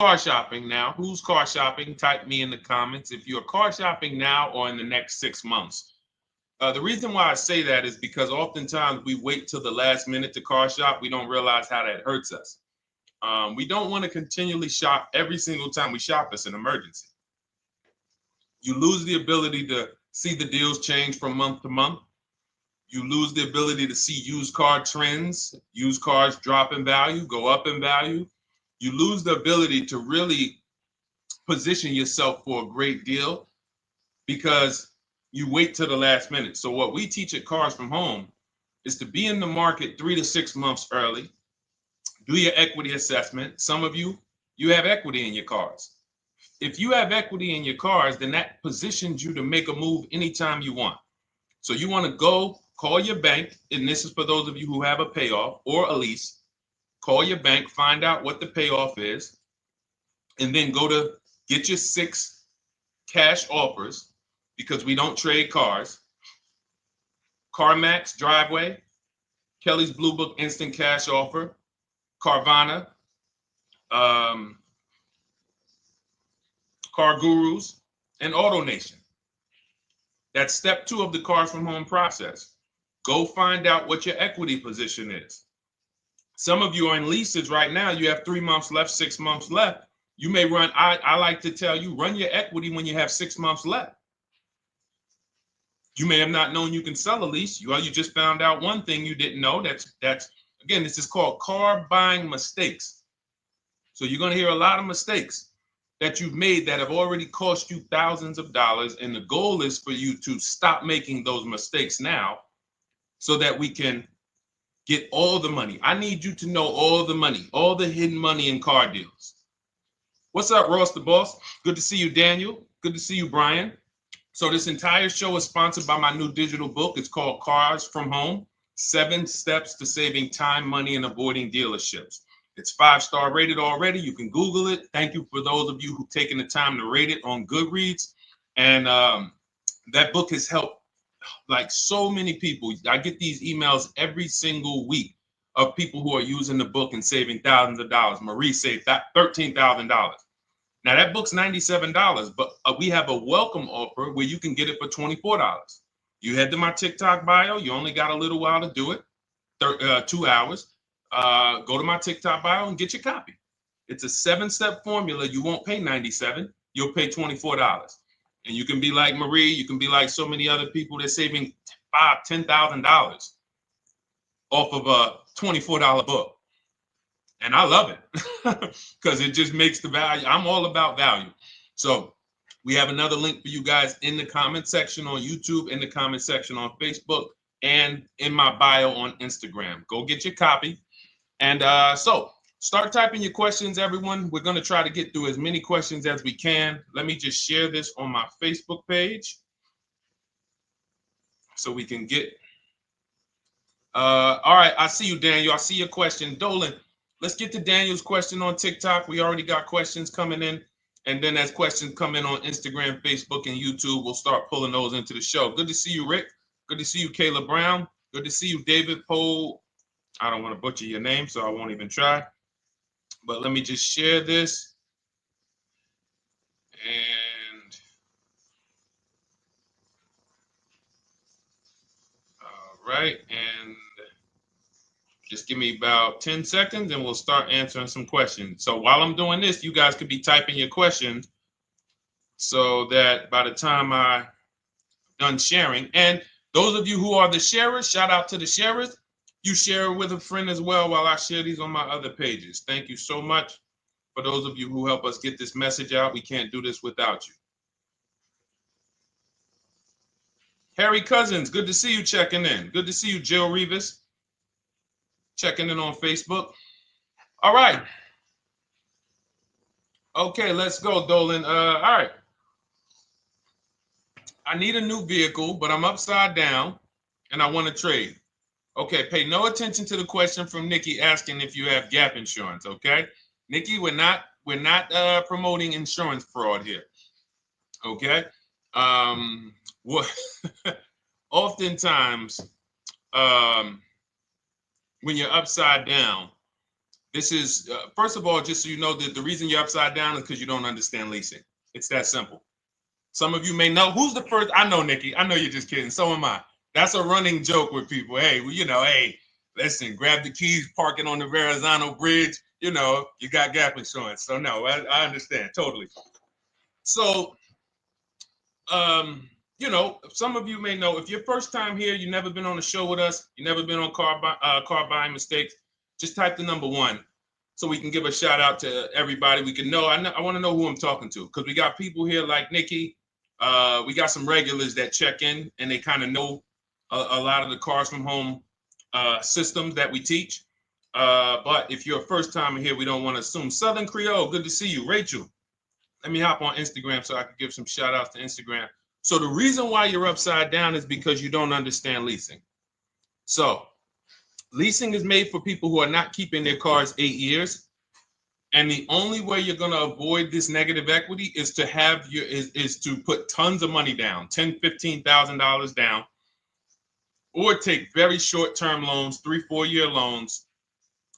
car shopping now? Who's car shopping? Type me in the comments if you're car shopping now or in the next 6 months. The reason why I say that is because oftentimes we wait till the last minute to car shop. We don't realize how that hurts us. We don't want to continually shop every single time we shop. It's an emergency. You lose the ability to see the deals change from month to month. You lose the ability to see used car trends, used cars drop in value, go up in value. You lose the ability to really position yourself for a great deal because you wait till the last minute. So what we teach at Cars from Home is to be in the market 3 to 6 months early. Do your equity assessment. Some of you have equity in your cars. If you have equity in your cars, then that positions you to make a move anytime you want. So you want to go call your bank, and this is for those of you who have a payoff or a lease. Call your bank, find out what the payoff is, and then go to get your 6 cash offers, because we don't trade cars. CarMax Driveway, Kelly's Blue Book Instant Cash Offer, Carvana, Car Gurus, and AutoNation. That's step 2 of the Cars from Home process. Go find out what your equity position is. Some of you are in leases right now. You have 3 months left, 6 months left. You may run, I like to tell you, run your equity when you have 6 months left. You may have not known you can sell a lease. You just found out one thing you didn't know. That's again, this is called car buying mistakes. So you're going to hear a lot of mistakes that you've made that have already cost you thousands of dollars. And the goal is for you to stop making those mistakes now so that we can get all the money. I need you to know all the money, all the hidden money in car deals. What's up, Ross the Boss? Good to see you, Daniel. Good to see you, Brian. So this entire show is sponsored by my new digital book. It's called Cars from Home, 7 Steps to Saving Time, Money, and Avoiding Dealerships. It's 5-star rated already. You can Google it. Thank you for those of you who've taken the time to rate it on Goodreads. And that book has helped like so many people. I get these emails every single week of people who are using the book and saving thousands of dollars. Marie saved $13,000. Now that book's $97, but we have a welcome offer where you can get it for $24. You head to my TikTok bio. You only got a little while to do it, 2 hours. Go to my TikTok bio and get your copy. It's a 7-step formula. You won't pay $97. You'll pay $24. And you can be like Marie. You can be like so many other people. They're saving $5,000, $10,000 off of a $24 book. And I love it because it just makes the value. I'm all about value. So we have another link for you guys in the comment section on YouTube, in the comment section on Facebook, and in my bio on Instagram. Go get your copy. And so start typing your questions, everyone. We're going to try to get through as many questions as we can. Let me just share this on my Facebook page so we can get. All right. I see you, Daniel. I see your question. Dolan, let's get to Daniel's question on TikTok. We already got questions coming in. And then as questions come in on Instagram, Facebook, and YouTube, we'll start pulling those into the show. Good to see you, Rick. Good to see you, Kayla Brown. Good to see you, David Poe. I don't want to butcher your name, so I won't even try. But let me just share this. And all right. And just give me about 10 seconds and we'll start answering some questions. So while I'm doing this, you guys could be typing your questions so that by the time I'm done sharing, and those of you who are the sharers, shout out to the sharers. You share it with a friend as well while I share these on my other pages. Thank you so much for those of you who help us get this message out. We can't do this without you. Harry Cousins, good to see you checking in. Good to see you, Jill Rivas, checking in on Facebook. All right. Okay, let's go, Dolan. All right. I need a new vehicle, but I'm upside down and I want to trade. Okay, pay no attention to the question from Nikki asking if you have gap insurance, okay? Nikki, we're not promoting insurance fraud here, okay? What oftentimes when you're upside down, This is, first of all, just so you know, that the reason you're upside down is because you don't understand leasing. It's that simple. Some of you may know who's the first. I know, Nikki. I know you're just kidding. So am I. That's a running joke with people. Hey, well, hey, listen, grab the keys, parking on the Verrazano Bridge. You got gap insurance. So no, I understand totally. So, some of you may know if you're first time here, you've never been on a show with us, you've never been on car buying mistakes. Just type the number 1. So we can give a shout out to everybody. We can know. I want to know who I'm talking to because we got people here like Nikki. We got some regulars that check in and they kind of know a lot of the cars from home systems that we teach. But if you're a first timer here, we don't want to assume. Southern Creole, good to see you. Rachel, let me hop on Instagram so I can give some shout outs to Instagram. So the reason why you're upside down is because you don't understand leasing. So leasing is made for people who are not keeping their cars 8 years. And the only way you're going to avoid this negative equity is to is to put tons of money down, $10,000, $15,000 down, or take very short-term loans, 3-4 year loans,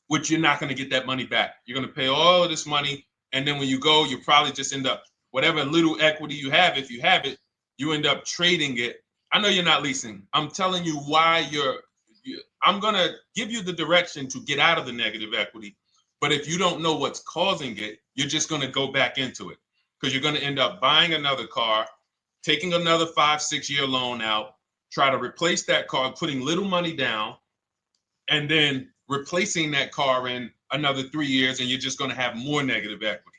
which you're not going to get that money back. You're going to pay all of this money. And then when you go, you probably just end up, whatever little equity you have, if you have it, you end up trading it. I know you're not leasing. I'm telling you why I'm going to give you the direction to get out of the negative equity. But if you don't know what's causing it, you're just going to go back into it because you're going to end up buying another car, taking another 5-6 year loan out, try to replace that car, putting little money down, and then replacing that car in another 3 years, and you're just going to have more negative equity.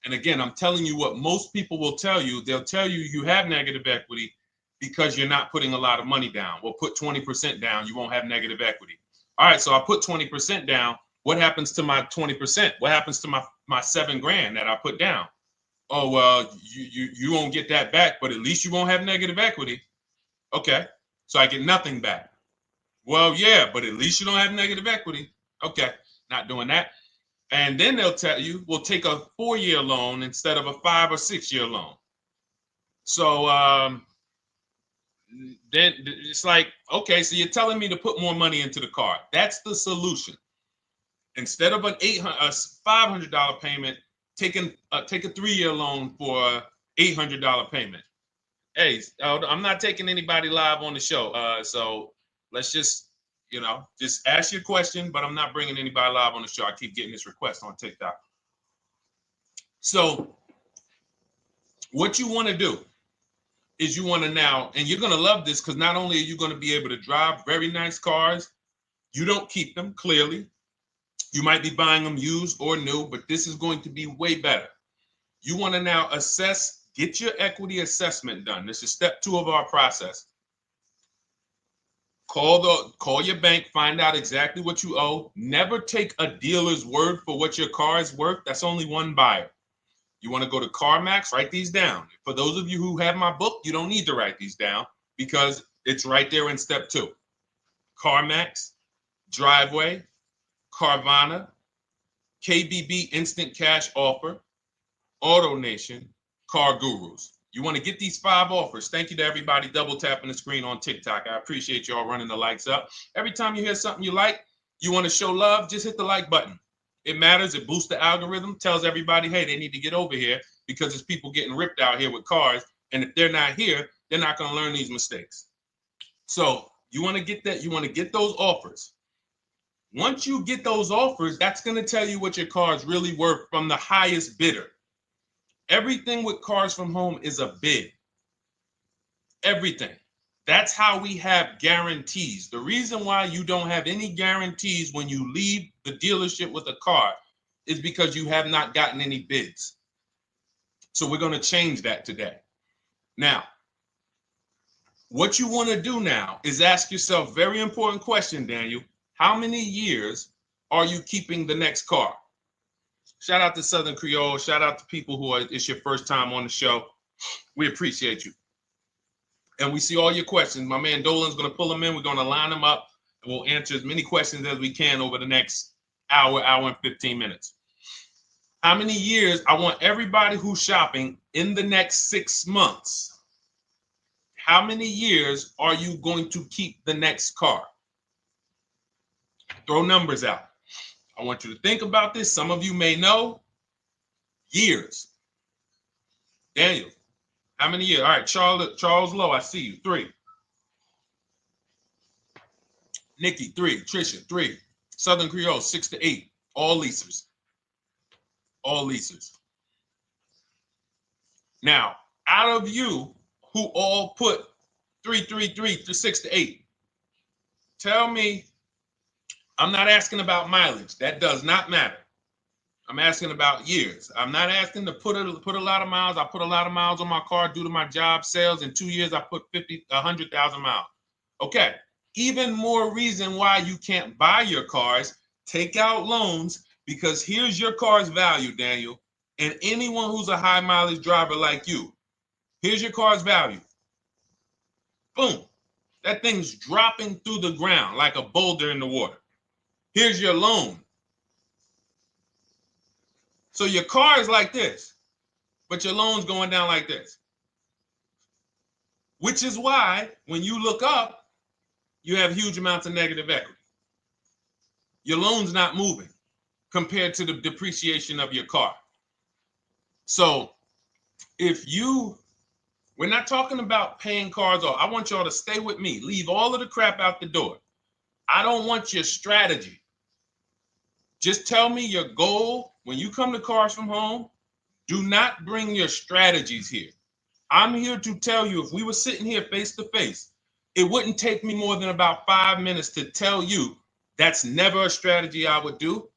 And again, I'm telling you what most people will tell you. They'll tell you you have negative equity because you're not putting a lot of money down. Well, put 20% down, you won't have negative equity. All right, so I put 20% down. What happens to my 20%? What happens to my $7,000 that I put down? Oh, well, you won't get that back, but at least you won't have negative equity. Okay, so I get nothing back. Well, yeah, but at least you don't have negative equity. Okay, not doing that. And then they'll tell you, we'll take a 4-year loan instead of a 5 or 6 year loan. So then it's like, okay, so you're telling me to put more money into the car. That's the solution. Instead of a $500 payment, take a 3-year loan for a $800 payment. Hey, I'm not taking anybody live on the show. So let's just ask your question, but I'm not bringing anybody live on the show. I keep getting this request on TikTok. So what you want to do is you want to now, and you're going to love this because not only are you going to be able to drive very nice cars, you don't keep them clearly. You might be buying them used or new, but this is going to be way better. You want to now get your equity assessment done. This is step 2 of our process. Call your bank, find out exactly what you owe. Never take a dealer's word for what your car is worth. That's only one buyer. You want to go to CarMax, write these down. For those of you who have my book, you don't need to write these down because it's right there in step 2. CarMax, Driveway, Carvana, KBB Instant Cash Offer, AutoNation, Car Gurus. You want to get these 5 offers. Thank you to everybody double tapping the screen on TikTok. I appreciate y'all running the likes up. Every time you hear something you like, you want to show love, just hit the like button. It matters. It boosts the algorithm, tells everybody, hey, they need to get over here because there's people getting ripped out here with cars. And if they're not here, they're not going to learn these mistakes. So you want to get that. You want to get those offers. Once you get those offers, that's going to tell you what your car is really worth from the highest bidder. Everything with Cars from Home is a bid. Everything. That's how we have guarantees. The reason why you don't have any guarantees when you leave the dealership with a car is because you have not gotten any bids. So we're going to change that today. Now, what you want to do now is ask yourself, very important question, Daniel. How many years are you keeping the next car? Shout out to Southern Creole. Shout out to people who it's your first time on the show. We appreciate you. And we see all your questions. My man Dolan's going to pull them in. We're going to line them up. And we'll answer as many questions as we can over the next hour and 15 minutes. How many years? I want everybody who's shopping in the next 6 months. How many years are you going to keep the next car? Throw numbers out. I want you to think about this. Some of you may know. Years. Daniel, how many years? All right, Charles Lowe, I see you. 3. Nikki, 3. Trisha, 3. Southern Creole, 6 to 8. All leasers. All leasers. Now, out of you who all put 3 to 6 to 8, tell me, I'm not asking about mileage. That does not matter. I'm asking about years. I'm not asking to put a lot of miles. I put a lot of miles on my car due to my job sales. In 2 years, I put 100,000 miles. Okay. Even more reason why you can't buy your cars. Take out loans, because here's your car's value, Daniel. And anyone who's a high mileage driver like you, here's your car's value. Boom. That thing's dropping through the ground like a boulder in the water. Here's your loan. So your car is like this, but your loan's going down like this. Which is why when you look up, you have huge amounts of negative equity. Your loan's not moving compared to the depreciation of your car. So we're not talking about paying cars off. I want y'all to stay with me. Leave all of the crap out the door. I don't want your strategy. Just tell me your goal. When you come to Cars from Home, do not bring your strategies here. I'm here to tell you, if we were sitting here face to face, it wouldn't take me more than about 5 minutes to tell you that's never a strategy I would do.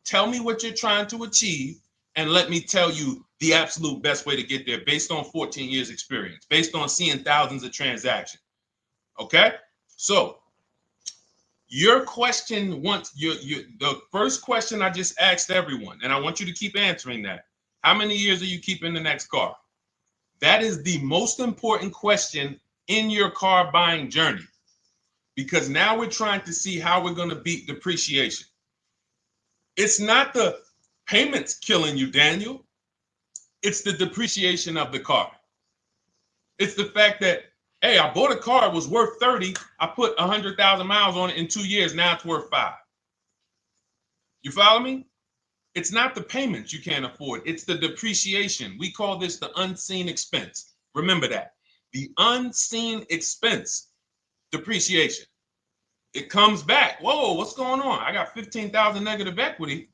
Tell me what you're trying to achieve, and let me tell you the absolute best way to get there based on 14 years experience, based on seeing thousands of transactions. Okay? So your question, the first question I just asked everyone, and I want you to keep answering that. How many years are you keeping the next car? That is the most important question in your car buying journey, because now we're trying to see how we're going to beat depreciation. It's not the payments killing you, Daniel. It's the depreciation of the car. It's the fact that, hey, I bought a car, it was worth 30. I put 100,000 miles on it in 2 years. Now it's worth 5. You follow me? It's not the payments you can't afford. It's the depreciation. We call this the unseen expense. Remember that. The unseen expense, depreciation. It comes back. Whoa, what's going on? I got 15,000 negative equity.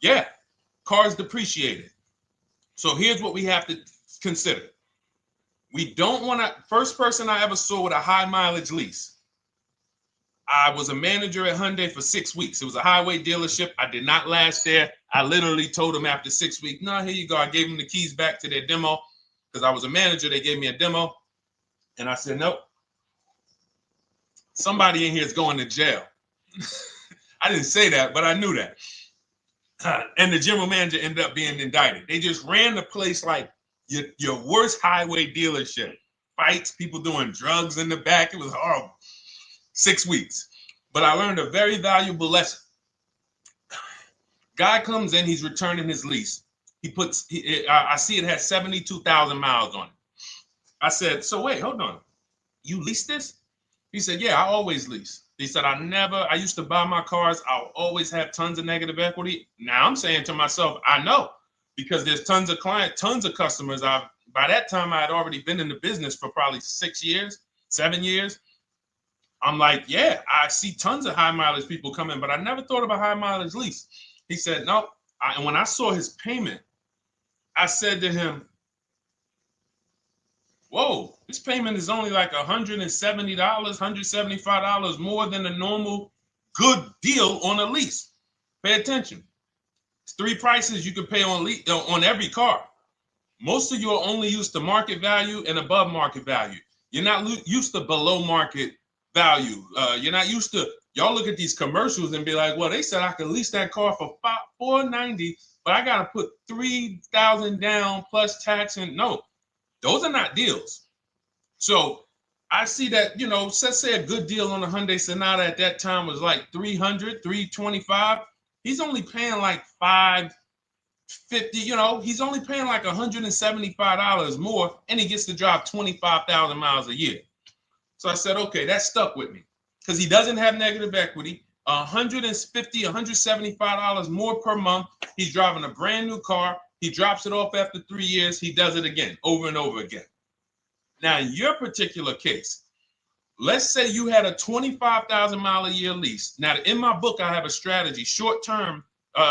Yeah, car's depreciated. So here's what we have to consider. We don't want to, first person I ever saw with a high mileage lease. I was a manager at Hyundai for 6 weeks. It was a highway dealership. I did not last there. I literally told them after 6 weeks, no, here you go. I gave them the keys back to their demo because I was a manager. They gave me a demo. And I said, nope. Somebody in here is going to jail. I didn't say that, but I knew that. And the general manager ended up being indicted. They just ran the place like your worst highway dealership. Fights, people doing drugs in the back. It was horrible. 6 weeks. But I learned a very valuable lesson. Guy comes in, he's returning his lease. I see it has 72,000 miles on it. I said, so wait, hold on. You leased this? He said, yeah, I always lease. He said, I used to buy my cars. I'll always have tons of negative equity. Now I'm saying to myself, I know, because there's tons of clients, tons of customers. By that time, I had already been in the business for probably 6 years, 7 years. I'm like, yeah, I see tons of high mileage people coming, but I never thought of a high mileage lease. He said, no. And when I saw his payment, I said to him, whoa, this payment is only like $170, $175 more than a normal good deal on a lease. Pay attention. It's 3 prices you can pay on every car. Most of you are only used to market value and above market value. You're not used to below market value. You're not used to, y'all look at these commercials and be like, well, they said I could lease that car for $490, but I got to put $3,000 down plus tax. And no, those are not deals. So I see that, let's say a good deal on a Hyundai Sonata at that time was like $300, $325. He's only paying like $550, he's only paying like $175 more, and he gets to drive 25,000 miles a year. So I said, okay, that stuck with me because he doesn't have negative equity. $150, $175 more per month. He's driving a brand new car. He drops it off after 3 years. He does it again, over and over again. Now, in your particular case, let's say you had a 25,000 mile a year lease. Now, in my book, I have a strategy, short-term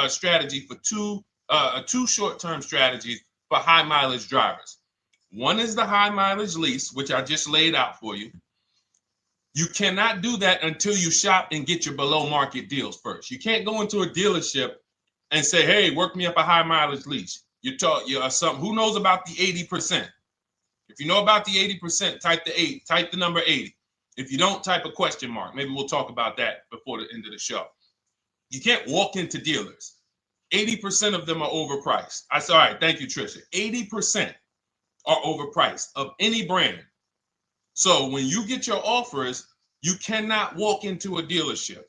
strategy for two short-term strategies for high mileage drivers. One is the high mileage lease, which I just laid out for you. You cannot do that until you shop and get your below market deals first. You can't go into a dealership and say, hey, work me up a high mileage lease. You something. Who knows about the 80%? If you know about the 80%, type the number 80. If you don't, type a question mark. Maybe we'll talk about that before the end of the show. You can't walk into dealers. 80% of them are overpriced. I said, all right, thank you, Trisha. 80% are overpriced of any brand. So when you get your offers, you cannot walk into a dealership.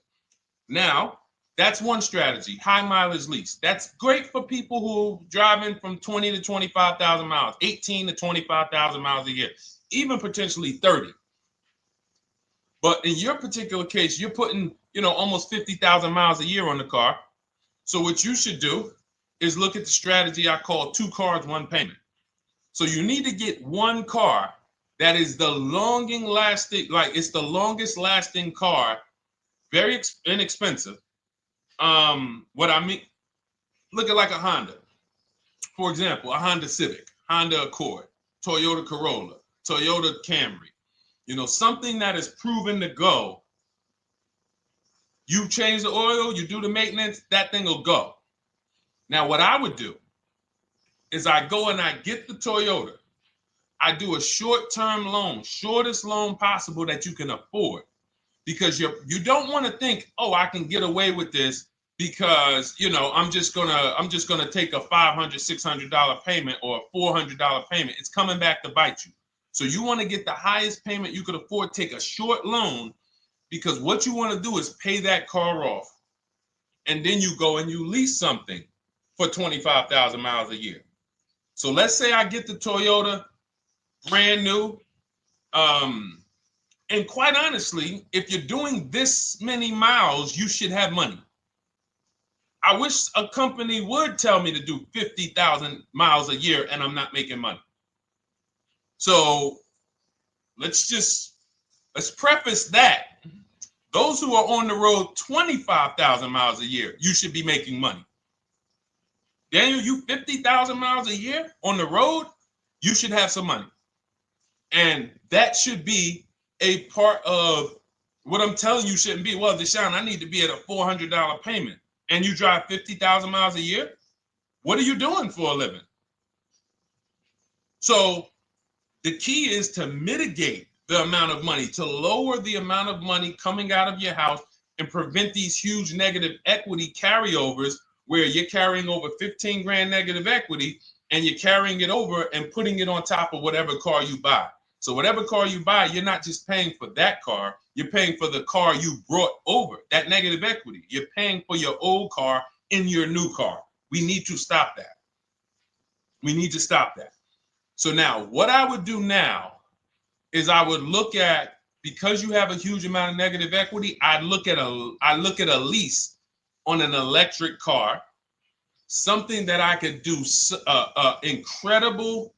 Now, that's one strategy, high mileage lease. That's great for people who are driving from 20 to 25,000 miles, 18 to 25,000 miles a year, even potentially 30. But in your particular case, you're putting, almost 50,000 miles a year on the car. So what you should do is look at the strategy I call 2 cars, 1 payment. So you need to get one car that is the longest lasting car, very inexpensive. What I mean, look at like a Honda. For example, a Honda Civic, Honda Accord, Toyota Corolla, Toyota Camry. Something that is proven to go. You change the oil, you do the maintenance, that thing will go. Now, what I would do is I go and I get the Toyota. I do a short-term loan, shortest loan possible that you can afford, because you don't want to think, oh, I can get away with this because I'm just gonna take a $500, $600 payment or a $400 payment. It's coming back to bite you. So you want to get the highest payment you could afford, take a short loan, because what you want to do is pay that car off, and then you go and you lease something for 25,000 miles a year. So let's say I get the Toyota brand new. And quite honestly, if you're doing this many miles, you should have money. I wish a company would tell me to do 50,000 miles a year and I'm not making money. So let's preface that. Those who are on the road 25,000 miles a year, you should be making money. Daniel, you 50,000 miles a year on the road, you should have some money. And that should be a part of what I'm telling you shouldn't be. Well, Deshone, I need to be at a $400 payment. And you drive 50,000 miles a year? What are you doing for a living? So the key is to mitigate the amount of money, to lower the amount of money coming out of your house and prevent these huge negative equity carryovers where you're carrying over 15 grand negative equity and you're carrying it over and putting it on top of whatever car you buy. So whatever car you buy, you're not just paying for that car, you're paying for the car you brought over, that negative equity. You're paying for your old car in your new car. We need to stop that. We need to stop that. So now what I would do now is I would look at, because you have a huge amount of negative equity, I look at a lease on an electric car, something that I could do incredible.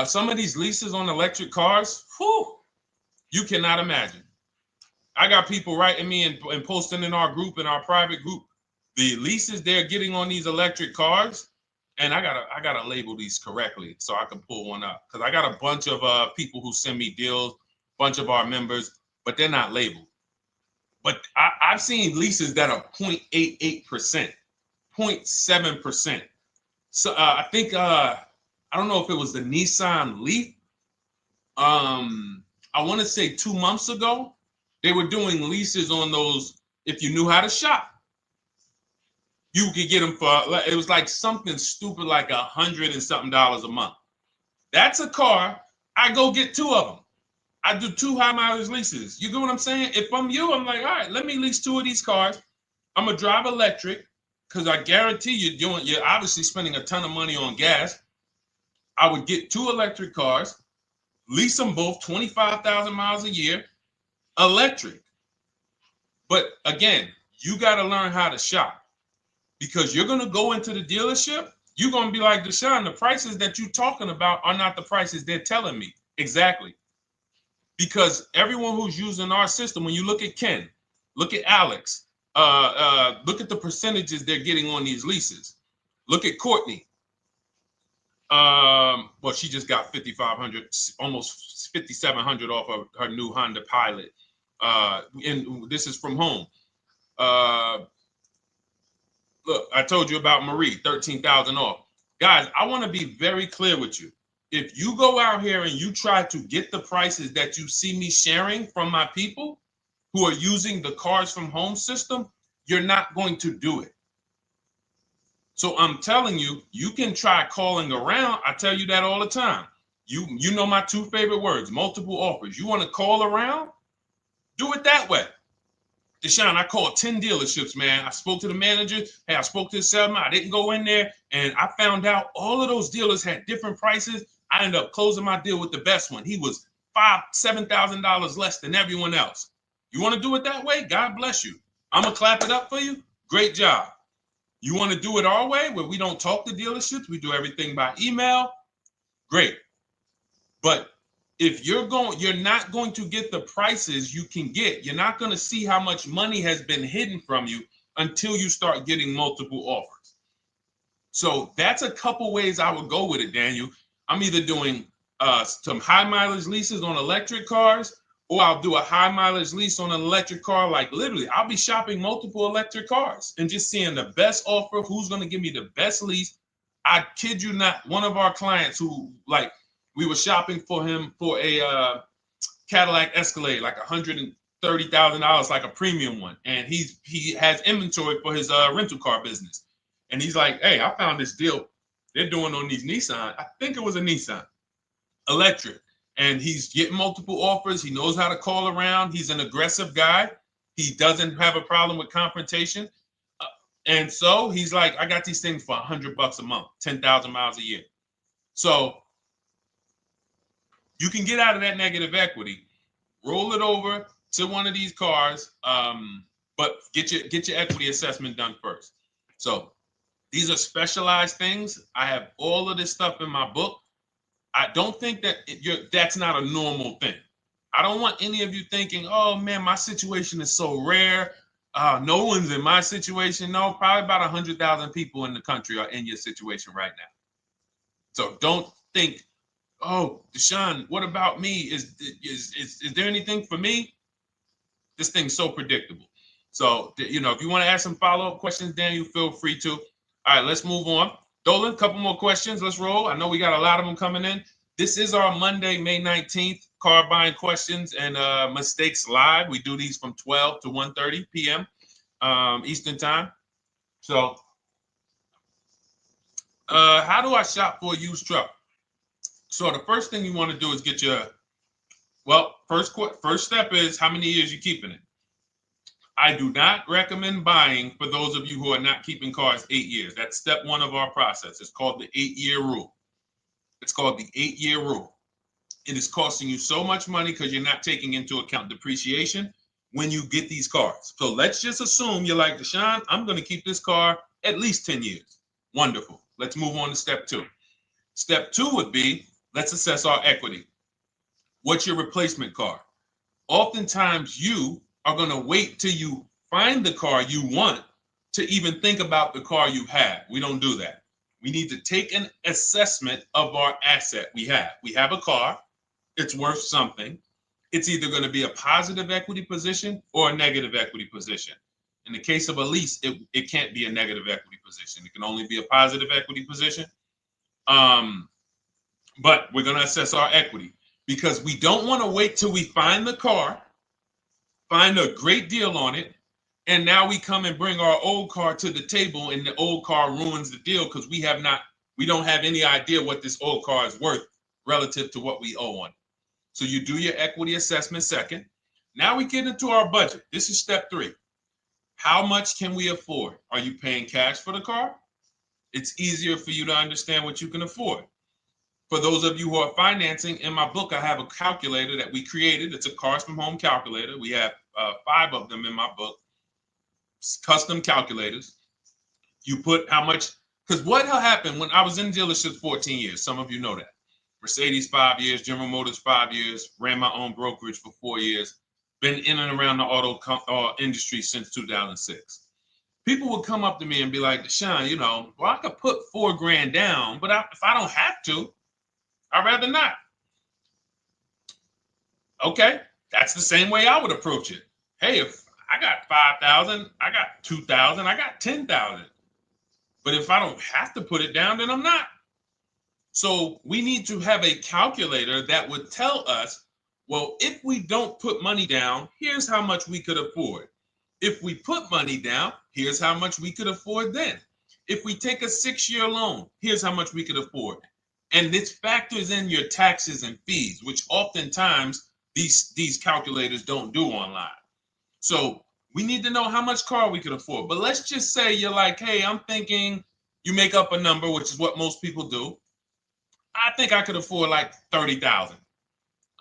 Some of these leases on electric cars, you cannot imagine. I got people writing me and posting in our group, in our private group, the leases they're getting on these electric cars. And I gotta label these correctly so I can pull one up, because I got a bunch of people who send me deals, bunch of our members, but they're not labeled. But I've seen leases that are 0.88%, 0.7%. So I think I don't know if it was the Nissan Leaf. I want to say 2 months ago, they were doing leases on those. If you knew how to shop, you could get them for, it was like something stupid like $100 and something a month. That's a car. I go get 2 of them. I do 2 high mileage leases. You get what I'm saying? If I'm you, I'm like, all right, let me lease 2 of these cars. I'm gonna drive electric, because I guarantee you're obviously spending a ton of money on gas. I would get 2 electric cars, lease them both 25,000 miles a year, electric. But again, you got to learn how to shop, because you're going to go into the dealership. You're going to be like, Deshone, the prices that you're talking about are not the prices they're telling me. Exactly. Because everyone who's using our system, when you look at Ken, look at Alex, look at the percentages they're getting on these leases. Look at Courtney. Well, she just got 5,500, almost 5,700 off of her new Honda Pilot. And this is from home. Look, I told you about Marie, 13,000 off. Guys, I want to be very clear with you. If you go out here and you try to get the prices that you see me sharing from my people who are using the Cars from Home system, you're not going to do it. So I'm telling you, you can try calling around. I tell you that all the time. You know my two favorite words, multiple offers. You want to call around? Do it that way. Deshone, I called 10 dealerships, man. I spoke to the manager. Hey, I spoke to the salesman. I didn't go in there, and I found out all of those dealers had different prices. I ended up closing my deal with the best one. He was $7,000 less than everyone else. You want to do it that way? God bless you. I'm going to clap it up for you. Great job. You want to do it our way, where we don't talk to dealerships? We do everything by email? Great. But if you're not going to get the prices you can get. You're not going to see how much money has been hidden from you until you start getting multiple offers. So that's a couple ways I would go with it, Daniel. I'm either doing some high mileage leases on electric cars, or I'll do a high mileage lease on an electric car. Like literally, I'll be shopping multiple electric cars and just seeing the best offer, who's going to give me the best lease. I kid you not, one of our clients who, like, we were shopping for him for a Cadillac Escalade, like $130,000, like a premium one. And he has inventory for his rental car business. And he's like, hey, I found this deal they're doing on these Nissan. I think it was a Nissan electric. And he's getting multiple offers. He knows how to call around. He's an aggressive guy. He doesn't have a problem with confrontation. And so he's like, I got these things for $100 a month, 10,000 miles a year. So you can get out of that negative equity, roll it over to one of these cars, but get your equity assessment done first. So these are specialized things. I have all of this stuff in my book. I don't think that that's not a normal thing. I don't want any of you thinking, oh man, my situation is so rare. No one's in my situation. No, probably about 100,000 people in the country are in your situation right now. So don't think, oh, Deshone, what about me? Is there anything for me? This thing's so predictable. So, if you want to ask some follow-up questions, Daniel, feel free to. All right, let's move on. Dolan, a couple more questions. Let's roll. I know we got a lot of them coming in. This is our Monday, May 19th, car buying questions and mistakes live. We do these from 12 to 1:30 p.m. Eastern time. So, how do I shop for a used truck? So the first thing you want to do is get your, first step is how many years you keeping it. I do not recommend buying for those of you who are not keeping cars 8 years. That's step one of our process. It's called the 8-year rule. It's called the 8-year rule. It is costing you so much money because you're not taking into account depreciation when you get these cars. So let's just assume you're like, Deshone, I'm going to keep this car at least 10 years. Wonderful. Let's move on to step two. Step two would be, let's assess our equity. What's your replacement car? Oftentimes you are going to wait till you find the car you want to even think about the car you have. We don't do that. We need to take an assessment of our asset we have. We have a car. It's worth something. It's either going to be a positive equity position or a negative equity position. In the case of a lease, it can't be a negative equity position. It can only be a positive equity position. But we're going to assess our equity because we don't want to wait till we find the car, find a great deal on it, and now we come and bring our old car to the table and the old car ruins the deal because we don't have any idea what this old car is worth relative to what we owe on it. So you do your equity assessment second. Now we get into our budget. This is step three. How much can we afford? Are you paying cash for the car? It's easier for you to understand what you can afford. For those of you who are financing, in my book, I have a calculator that we created. It's a Cars from Home calculator. We have 5 of them in my book, custom calculators. You put how much, because what happened when I was in dealerships 14 years, some of you know that. Mercedes 5 years, General Motors 5 years, ran my own brokerage for 4 years, been in and around the auto industry since 2006. People would come up to me and be like, Deshone, well, I could put $4,000 down, but if I don't have to, I'd rather not. Okay, that's the same way I would approach it. Hey, if I got 5,000, I got 2,000, I got 10,000. But if I don't have to put it down, then I'm not. So we need to have a calculator that would tell us, well, if we don't put money down, here's how much we could afford. If we put money down, here's how much we could afford then. If we take a 6-year loan, here's how much we could afford. And this factors in your taxes and fees, which oftentimes these calculators don't do online. So we need to know how much car we could afford. But let's just say you're like, hey, I'm thinking, you make up a number, which is what most people do. I think I could afford like 30,000.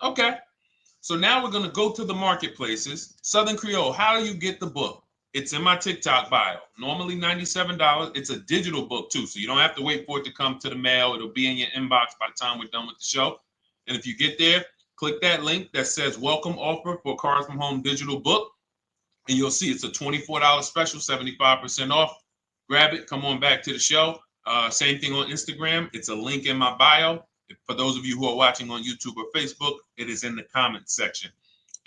Okay. So now we're going to go to the marketplaces. Southern Creole, how do you get the book? It's in my TikTok bio. Normally $97. It's a digital book too, so you don't have to wait for it to come to the mail. It'll be in your inbox by the time we're done with the show. And if you get there, click that link that says welcome offer for Cars from Home digital book. And you'll see it's a $24 special, 75% off. Grab it. Come on back to the show. Same thing on Instagram. It's a link in my bio. For those of you who are watching on YouTube or Facebook, it is in the comments section,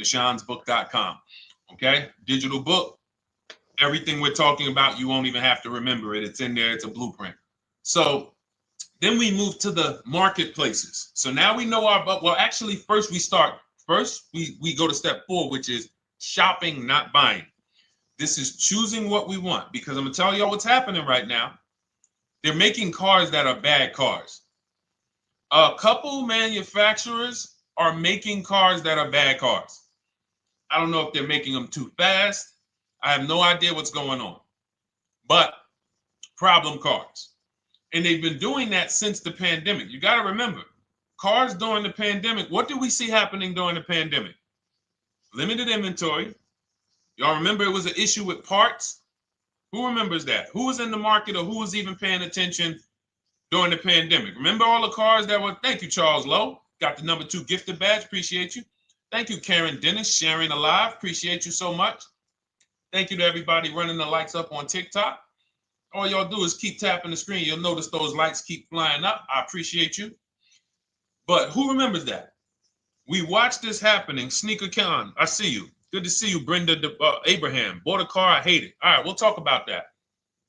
deshonesbook.com. Okay, digital book. Everything we're talking about, you won't even have to remember it. It's in there. It's a blueprint. So then we move to the marketplaces. So now we know well, actually, first we go to step 4, which is shopping, not buying. This is choosing what we want, because I'm going to tell y'all what's happening right now. They're making cars that are bad cars. A couple manufacturers are making cars that are bad cars. I don't know if they're making them too fast. I have no idea what's going on. But problem cars. And they've been doing that since the pandemic. You got to remember, cars during the pandemic, what did we see happening during the pandemic? Limited inventory. Y'all remember it was an issue with parts? Who remembers that? Who was in the market, or who was even paying attention during the pandemic? Remember all the cars that were, thank you, Charles Lowe. Got the number 2 gifted badge. Appreciate you. Thank you, Karen Dennis, sharing alive. Appreciate you so much. Thank you to everybody running the likes up on TikTok. All y'all do is keep tapping the screen. You'll notice those likes keep flying up. I appreciate you. But who remembers that? We watched this happening. Sneaker Con, I see you. Good to see you, Brenda Abraham. Bought a car, I hate it. All right, we'll talk about that.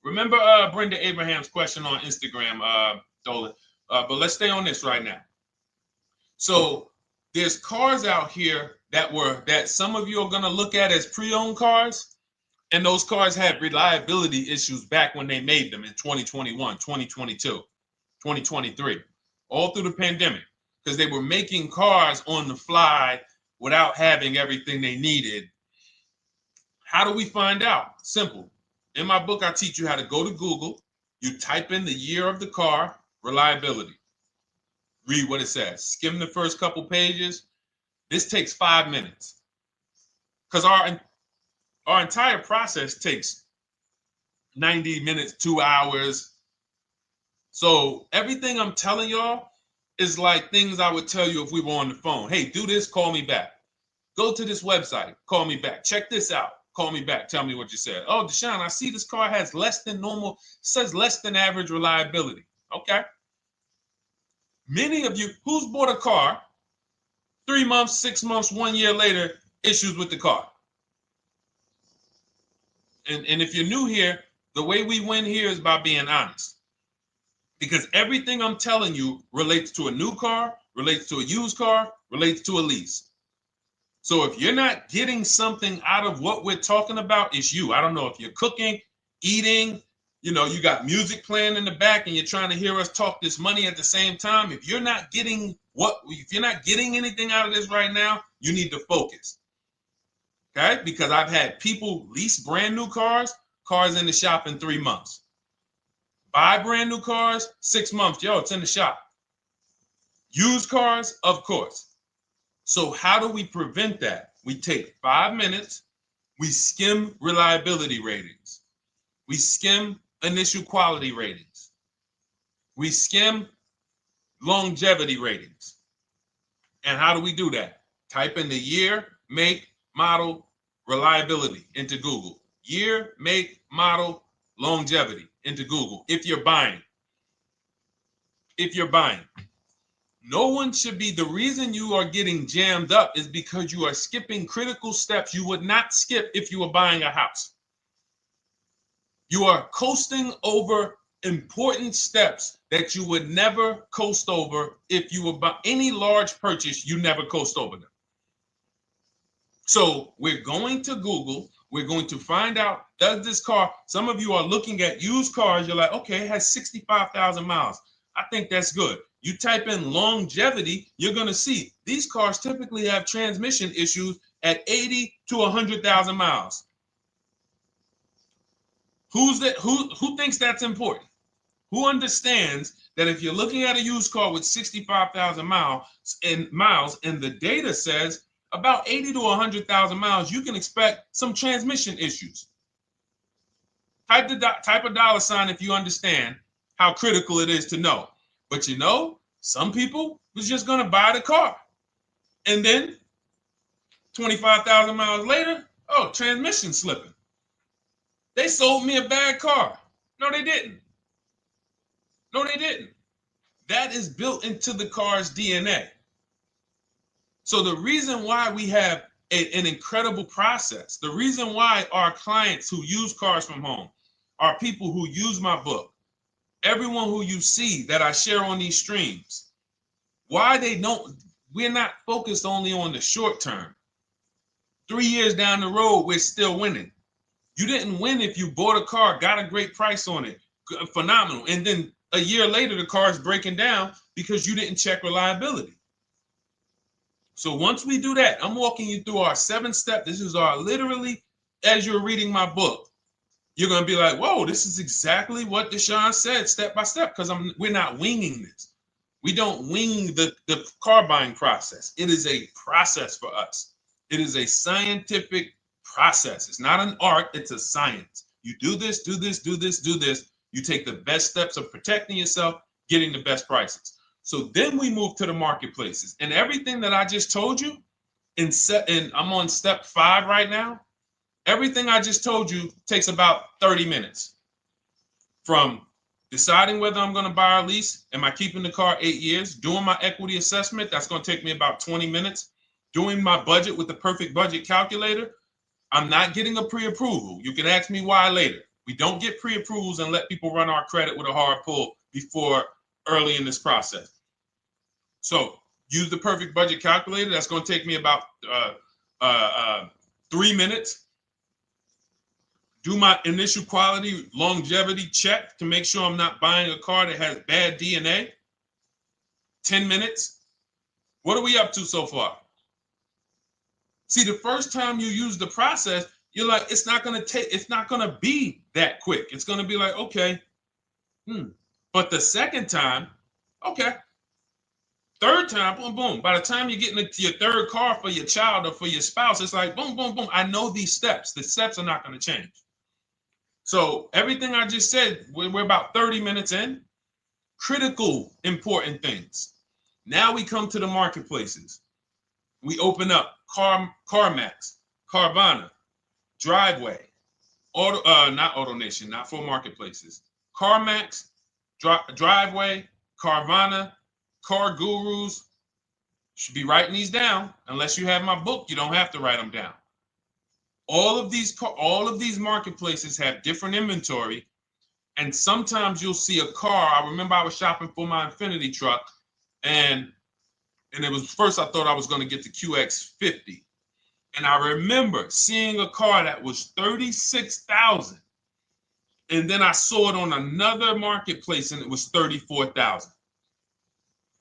Remember Brenda Abraham's question on Instagram, Dolan. But let's stay on this right now. So there's cars out here that some of you are going to look at as pre-owned cars. And those cars had reliability issues back when they made them in 2021, 2022, 2023, all through the pandemic, because they were making cars on the fly without having everything they needed. How do we find out? Simple. In my book, I teach you how to go to Google. You type in the year of the car, reliability. Read what it says. Skim the first couple pages. This takes 5 minutes, because our entire process takes 90 minutes, 2 hours. So everything I'm telling y'all is like things I would tell you if we were on the phone. Hey, do this, call me back. Go to this website, call me back. Check this out, call me back. Tell me what you said. Oh, Deshone, I see this car has less than normal, says less than average reliability. Okay. Many of you, who's bought a car 3 months, 6 months, 1 year later, issues with the car? And if you're new here, the way we win here is by being honest. Because everything I'm telling you relates to a new car, relates to a used car, relates to a lease. So if you're not getting something out of what we're talking about, it's you. I don't know if you're cooking, eating, you got music playing in the back and you're trying to hear us talk this money at the same time. If you're not getting anything out of this right now, you need to focus. Okay, because I've had people lease brand new cars in the shop in 3 months. Buy brand new cars, 6 months. Yo, it's in the shop. Used cars, of course. So how do we prevent that? We take 5 minutes We skim reliability ratings. We skim initial quality ratings. We skim longevity ratings. And how do we do that? Type in the year, make, model, reliability into Google. Year, make, model, longevity into Google. If you're buying. No one should be, the reason you are getting jammed up is because you are skipping critical steps you would not skip if you were buying a house. You are coasting over important steps that you would never coast over if you were buying any large purchase. You never coast over them. So we're going to Google. We're going to find out, does this car, some of you are looking at used cars. You're like, okay, it has 65,000 miles. I think that's good. You type in longevity, you're going to see these cars typically have transmission issues at 80 to 100,000 miles. Who thinks that's important? Who understands that if you're looking at a used car with 65,000 miles and the data says about 80 to 100,000 miles, you can expect some transmission issues. Type a dollar sign if you understand how critical it is to know. But you know, some people was just going to buy the car. And then 25,000 miles later, oh, transmission slipping. They sold me a bad car. No, they didn't. That is built into the car's DNA. So the reason why we have an incredible process, the reason why our clients who use cars from home are people who use my book, everyone who you see that I share on these streams, we're not focused only on the short term. 3 years down the road, we're still winning. You didn't win if you bought a car, got a great price on it, phenomenal. And then a year later, the car is breaking down because you didn't check reliability. So once we do that, I'm walking you through our 7-step. This is our literally, as you're reading my book, you're going to be like, whoa, this is exactly what Deshone said step by step, because we're not winging this. We don't wing the car buying process. It is a process for us. It is a scientific process. It's not an art, it's a science. You do this, do this, do this, do this. You take the best steps of protecting yourself, getting the best prices. So then we move to the marketplaces. And everything that I just told you, and I'm on step 5 right now, everything I just told you takes about 30 minutes. From deciding whether I'm going to buy or lease, am I keeping the car 8 years, doing my equity assessment, that's going to take me about 20 minutes, doing my budget with the perfect budget calculator. I'm not getting a pre-approval. You can ask me why later. We don't get pre-approvals and let people run our credit with a hard pull before early in this process. So use the perfect budget calculator. That's going to take me about 3 minutes. Do my initial quality longevity check to make sure I'm not buying a car that has bad DNA. 10 minutes. What are we up to so far? See, the first time you use the process, you're like, it's not going to be that quick. It's going to be like, okay. But the second time, okay. Third time, boom, boom. By the time you're getting into your third car for your child or for your spouse, it's like, boom, boom, boom. I know these steps. The steps are not going to change. So everything I just said, we're about 30 minutes in. Critical, important things. Now we come to the marketplaces. We open up CarMax, Carvana, Driveway, not AutoNation, not for marketplaces. CarMax, Driveway, Carvana, Car Gurus. Should be writing these down. Unless you have my book, you don't have to write them down. All of these marketplaces have different inventory, and sometimes you'll see a car. I remember I was shopping for my Infinity truck, and it was first I thought I was going to get the QX50, and I remember seeing a car that was $36,000, and then I saw it on another marketplace, and it was $34,000.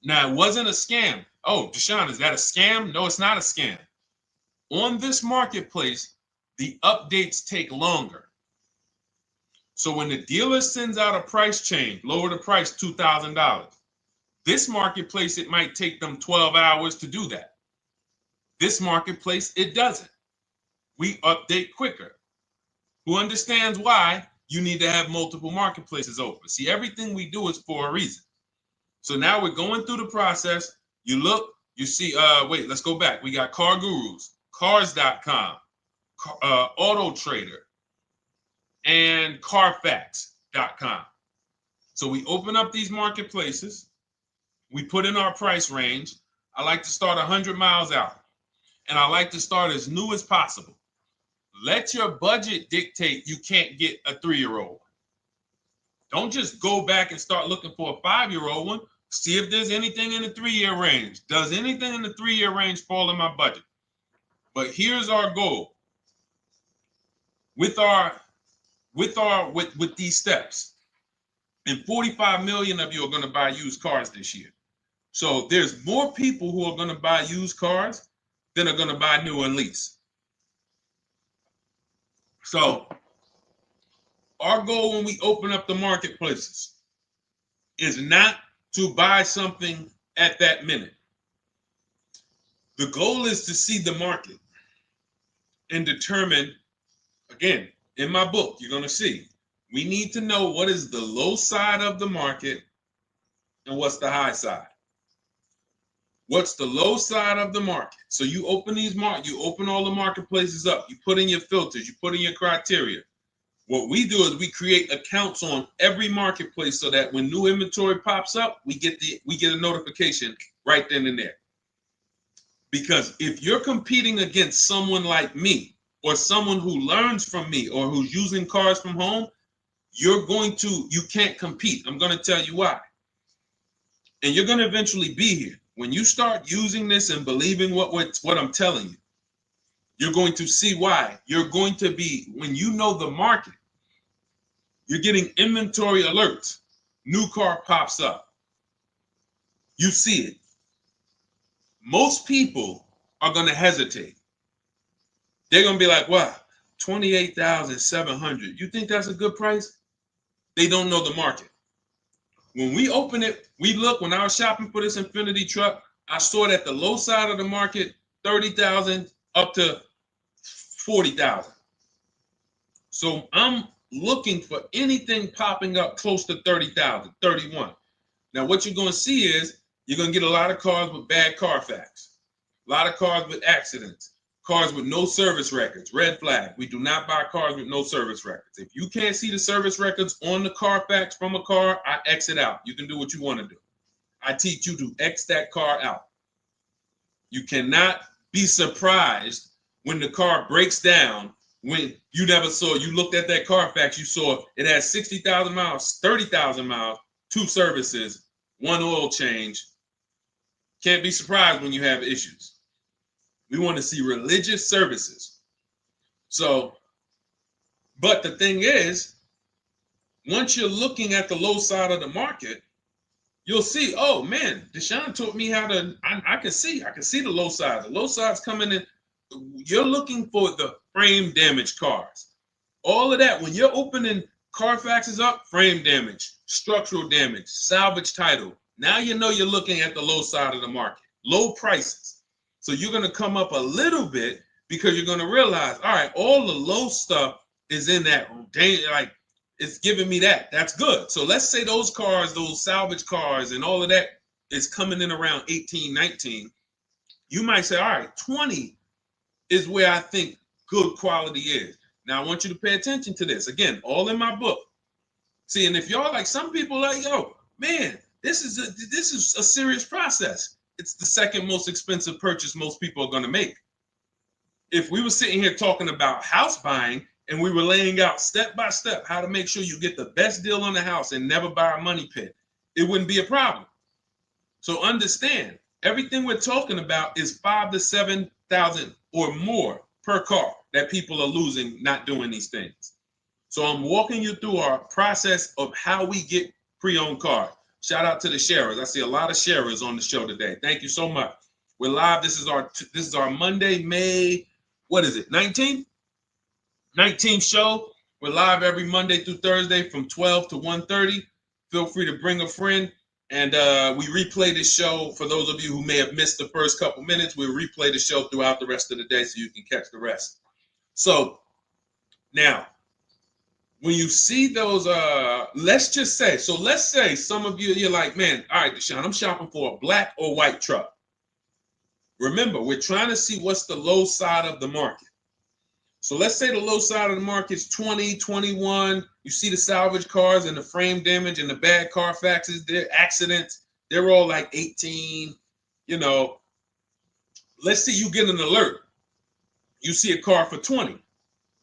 Now it wasn't a scam. Oh, Deshone, is that a scam? No, it's not a scam. On this marketplace, the updates take longer. So when the dealer sends out a price change, lower the price $2,000. This marketplace, it might take them 12 hours to do that. This marketplace, it doesn't. we update quicker. Who understands why you need to have multiple marketplaces open? See, everything we do is for a reason. So now we're going through the process. You look, you see, wait, let's go back. We got Car Gurus, Cars.com, Auto Trader, and Carfax.com. So we open up these marketplaces. We put in our price range. I like to start 100 miles out, and I like to start as new as possible. Let your budget dictate you can't get a 3-year-old. Don't just go back and start looking for a 5-year-old one. See if there's anything in the 3-year range. Does anything in the 3-year range fall in my budget? But here's our goal. With these steps, and 45 million of you are going to buy used cars this year. So there's more people who are going to buy used cars than are going to buy new and lease. So our goal when we open up the marketplaces is not to buy something at that minute. The goal is to see the market and determine, again, in my book, you're going to see, we need to know what is the low side of the market and what's the high side. What's the low side of the market? So you open you open all the marketplaces up. You put in your filters. You put in your criteria. What we do is we create accounts on every marketplace so that when new inventory pops up, we get a notification right then and there. Because if you're competing against someone like me or someone who learns from me or who's using cars from home, you can't compete. I'm going to tell you why. And you're going to eventually be here. When you start using this and believing what I'm telling you, you're going to see why. You're going to be, when you know the market, you're getting inventory alerts. New car pops up. You see it. Most people are going to hesitate. They're going to be like, wow, $28,700. You think that's a good price? They don't know the market. When we open it, we look, when I was shopping for this Infiniti truck, I saw it at the low side of the market, $30,000 up to $40,000. So I'm looking for anything popping up close to $30,000, $31,000. Now what you're going to see is you're going to get a lot of cars with bad Carfax, a lot of cars with accidents, cars with no service records, red flag. We do not buy cars with no service records. If you can't see the service records on the Carfax from a car, I exit out. You can do what you want to do. I teach you to X that car out. You cannot be surprised when the car breaks down when you looked at that Carfax, you saw it has 60,000 miles, 30,000 miles, 2 services, 1 oil change. Can't be surprised when you have issues. We want to see religious services. So, but the thing is, once you're looking at the low side of the market, you'll see, oh man, Deshone taught me how to, I can see the low side. The low side's coming in. You're looking for the frame damage cars. All of that, when you're opening Carfaxes up, frame damage, structural damage, salvage title. Now you know you're looking at the low side of the market, low prices. So you're going to come up a little bit because you're going to realize, all right, all the low stuff is in that, like, it's giving me that. That's good. So let's say those cars, those salvage cars and all of that is coming in around 18, 19. You might say, all right, 20 is where I think good quality is. Now I want you to pay attention to this. Again, all in my book. See, and if y'all like, some people like, yo, man, this is a serious process. It's the second most expensive purchase most people are going to make. If we were sitting here talking about house buying and we were laying out step by step how to make sure you get the best deal on the house and never buy a money pit, it wouldn't be a problem. So understand, everything we're talking about is 5,000 to 7,000 or more per car that people are losing not doing these things. So I'm walking you through our process of how we get pre-owned cars. Shout out to the sharers. I see a lot of sharers on the show today. Thank you so much. We're live. This is our Monday, May, what is it, 19th? 19th show. We're live every Monday through Thursday from 12 to 1:30. Feel free to bring a friend. And we replay this show. For those of you who may have missed the first couple minutes, we'll replay the show throughout the rest of the day so you can catch the rest. So now, when you see those, let's say some of you, you're like, man, all right, Deshone, I'm shopping for a black or white truck. Remember, we're trying to see what's the low side of the market. So let's say the low side of the market is 20, 21. You see the salvage cars and the frame damage and the bad Carfaxes, their accidents, they're all like 18. You know, let's say you get an alert. You see a car for 20.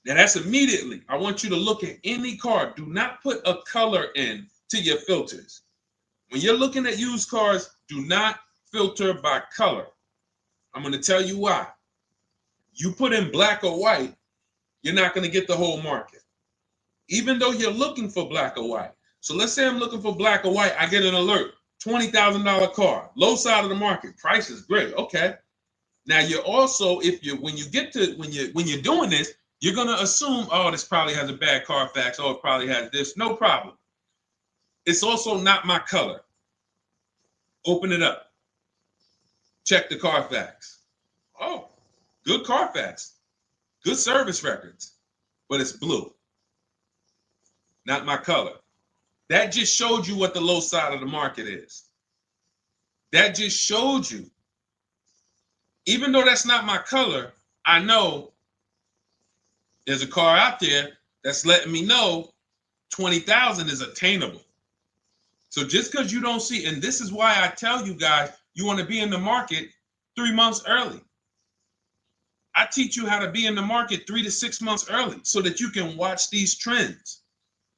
Now that's immediately. I want you to look at any car. Do not put a color in to your filters. When you're looking at used cars, do not filter by color. I'm going to tell you why. You put in black or white, you're not going to get the whole market, even though you're looking for black or white. So let's say I'm looking for black or white. I get an alert, $20,000 car, low side of the market. Price is great. Okay. Now you're also, when you're doing this, you're going to assume, oh, this probably has a bad Carfax. Oh, it probably has this. No problem. It's also not my color. Open it up. Check the Carfax. Oh, good Carfax. Good service records. But it's blue. Not my color. That just showed you what the low side of the market is. That just showed you. Even though that's not my color, I know there's a car out there that's letting me know 20,000 is attainable. So just because you don't see, and this is why I tell you guys, you want to be in the market 3 months early. I teach you how to be in the market 3 to 6 months early so that you can watch these trends.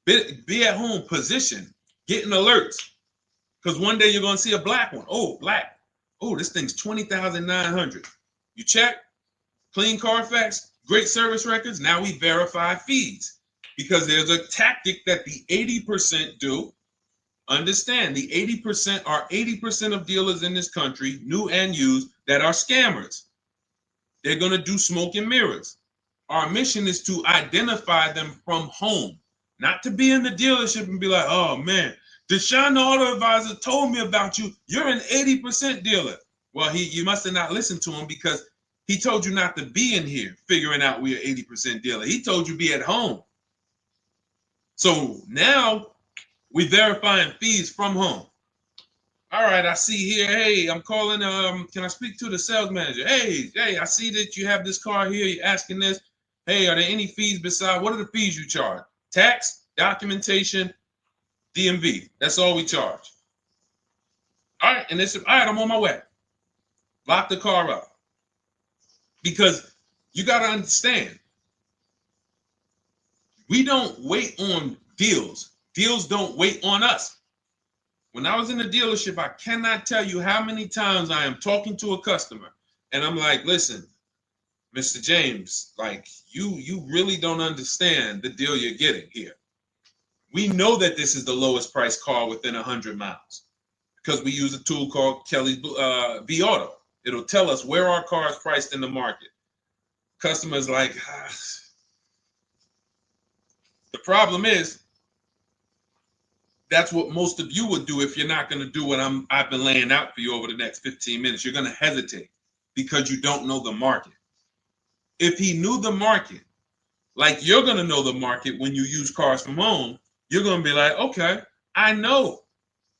Be at home, position, getting alerts. Because one day you're going to see a black one. Oh, black. Oh, this thing's 20,900. You check, clean Carfax, great service records. Now we verify fees because there's a tactic that the 80% do. Understand, the 80% are 80% of dealers in this country, new and used, that are scammers. They're going to do smoke and mirrors. Our mission is to identify them from home, not to be in the dealership and be like, oh man, Deshone the Auto Advisor told me about you. You're an 80% dealer. Well, you must have not listened to him because he told you not to be in here figuring out we're 80% dealer. He told you be at home. So now we verifying fees from home. All right, I see here, hey, I'm calling, can I speak to the sales manager? Hey, I see that you have this car here, you're asking this. Hey, are there any fees besides, what are the fees you charge? Tax, documentation, DMV, that's all we charge. All right, and all right, I'm on my way. Lock the car up. Because you got to understand, we don't wait on deals. Deals don't wait on us. When I was in the dealership, I cannot tell you how many times I am talking to a customer and I'm like, listen, Mr. James, like you really don't understand the deal you're getting here. We know that this is the lowest price car within 100 miles because we use a tool called Kelly's V Auto. It'll tell us where our car is priced in the market. Customers like, the problem is, that's what most of you would do if you're not going to do what I've been laying out for you over the next 15 minutes. You're going to hesitate because you don't know the market. If he knew the market, like you're going to know the market when you use cars from home, you're going to be like, okay, I know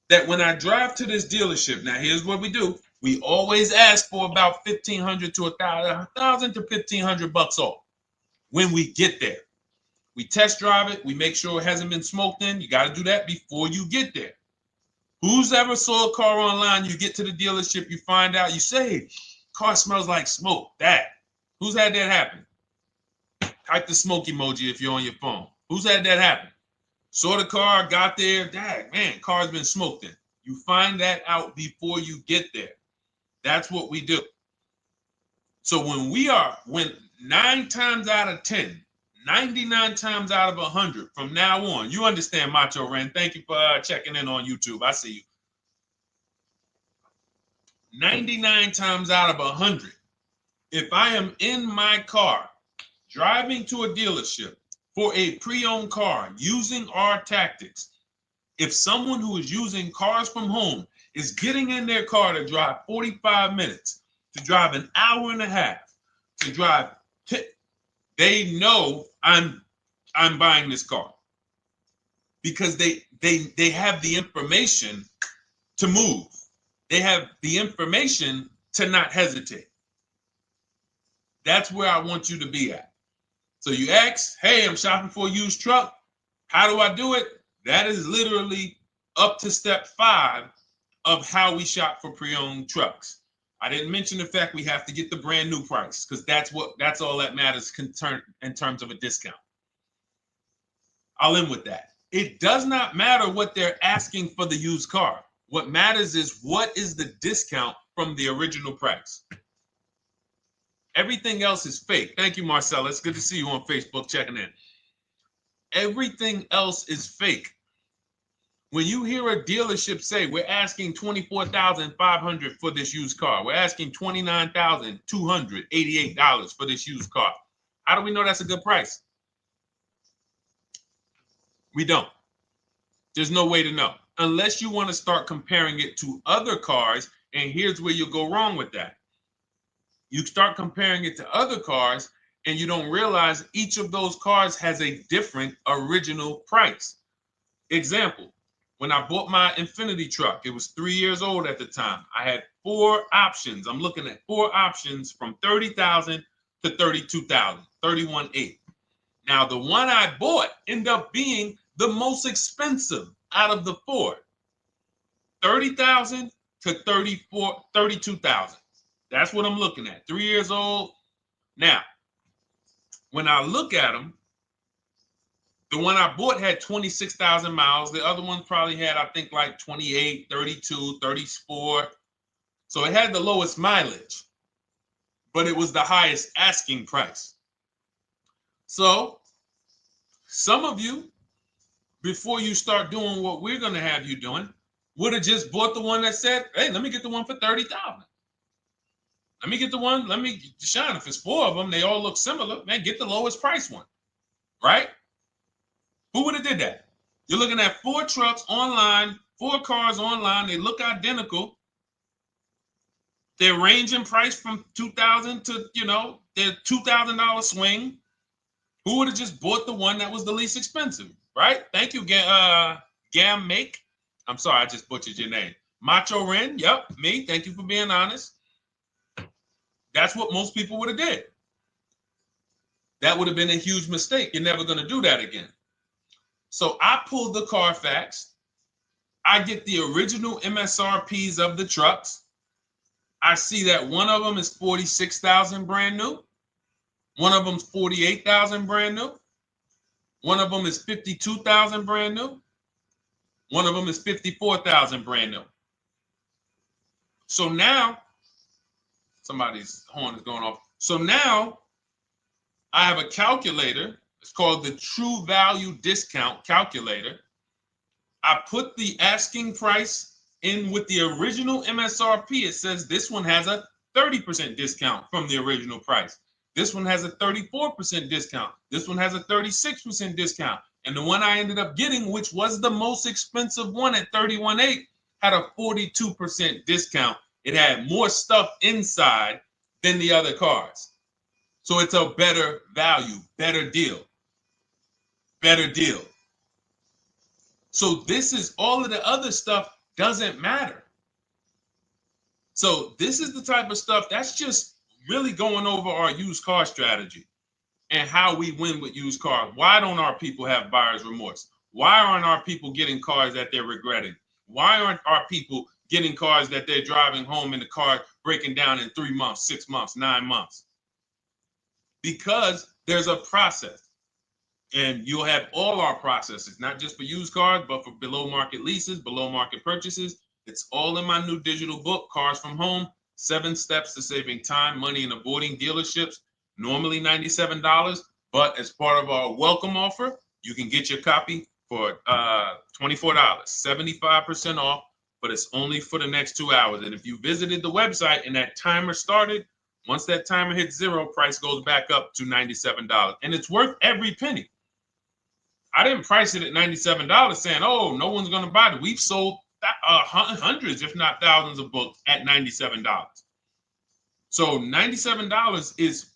that when I drive to this dealership, now here's what we do. We always ask for about $1,500 to $1,000 to $1,500 off when we get there. We test drive it. We make sure it hasn't been smoked in. You got to do that before you get there. Who's ever saw a car online? You get to the dealership, you find out, you say, car smells like smoke. That. Who's had that happen? Type the smoke emoji if you're on your phone. Who's had that happen? Saw the car, got there. Dang, man, car's been smoked in. You find that out before you get there. That's what we do. So when 9 times out of 10, 99 times out of 100 from now on, you understand, Macho Ren. Thank you for checking in on YouTube. I see you. 99 times out of 100, if I am in my car driving to a dealership for a pre-owned car using our tactics, if someone who is using cars from home is getting in their car to drive 45 minutes, to drive an hour and a half, to drive they know I'm buying this car because they have the information to move. They have the information to not hesitate. That's where I want you to be at. So you ask, hey, I'm shopping for a used truck. How do I do it? That is literally up to step 5 of how we shop for pre-owned trucks. I didn't mention the fact we have to get the brand new price because that's all that matters in terms of a discount. I'll end with that. It does not matter what they're asking for the used car. What matters is what is the discount from the original price. Everything else is fake. Thank you, Marcella. It's good to see you on Facebook checking in. Everything else is fake. When you hear a dealership say, we're asking $24,500 for this used car, we're asking $29,288 for this used car, how do we know that's a good price? We don't. There's no way to know unless you want to start comparing it to other cars. And here's where you'll go wrong with that. You start comparing it to other cars and you don't realize each of those cars has a different original price. Example, when I bought my Infiniti truck, it was 3 years old at the time. I had 4 options. I'm looking at 4 options from $30,000 to $32,000, $31,800. Now, the one I bought ended up being the most expensive out of the 4. $30,000 to $32,000. That's what I'm looking at. 3 years old. Now, when I look at them, the one I bought had 26,000 miles. The other one probably had, I think, like 28, 32, 34. So it had the lowest mileage, but it was the highest asking price. So some of you, before you start doing what we're going to have you doing, would have just bought the one that said, hey, let me get the one for $30,000. Let me get the one, Deshone, if it's 4 of them, they all look similar, man, get the lowest price one, right? Who would have did that? You're looking at 4 trucks online, 4 cars online, they look identical. They range in price from $2,000 to, their $2,000 swing. Who would have just bought the one that was the least expensive, right? Thank you, Gam Make. I'm sorry, I just butchered your name. Macho Ren, yep, me. Thank you for being honest. That's what most people would have did. That would have been a huge mistake. You're never going to do that again. So I pulled the Carfax. I get the original MSRPs of the trucks. I see that one of them is $46,000 brand new. One of them's $48,000 brand new. One of them is $52,000 brand new. One of them is $54,000 brand new. So now, somebody's horn is going off. So now I have a calculator. It's called the True Value Discount Calculator. I put the asking price in with the original MSRP. It says this one has a 30% discount from the original price. This one has a 34% discount. This one has a 36% discount. And the one I ended up getting, which was the most expensive one at $31,800, had a 42% discount. It had more stuff inside than the other cars. So it's a better value, better deal. Better deal. So this is all of the other stuff doesn't matter. So this is the type of stuff that's just really going over our used car strategy and how we win with used cars. Why don't our people have buyer's remorse? Why aren't our people getting cars that they're regretting? Why aren't our people getting cars that they're driving home and the car breaking down in 3 months, 6 months, 9 months? Because there's a process. And you'll have all our processes, not just for used cars, but for below market leases, below market purchases. It's all in my new digital book, Cars from Home, 7 Steps to Saving Time, Money, and Avoiding Dealerships. Normally $97, but as part of our welcome offer, you can get your copy for $24, 75% off, but it's only for the next 2 hours. And if you visited the website and that timer started, once that timer hits 0, price goes back up to $97. And it's worth every penny. I didn't price it at $97 saying, oh, no one's going to buy it. We've sold hundreds, if not thousands of books at $97. So $97 is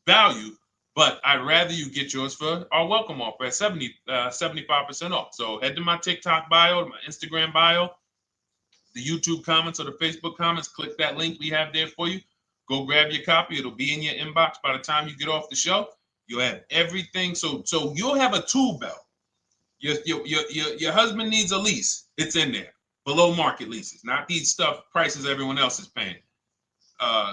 value, But I'd rather you get yours for our welcome offer at 75% off. So head to my TikTok bio, my Instagram bio, the YouTube comments or the Facebook comments. Click that link we have there for you. Go grab your copy. It'll be in your inbox by the time you get off the show. You'll have everything. So you'll have a tool belt. Your husband needs a lease. It's in there. Below market leases, not these stuff prices everyone else is paying.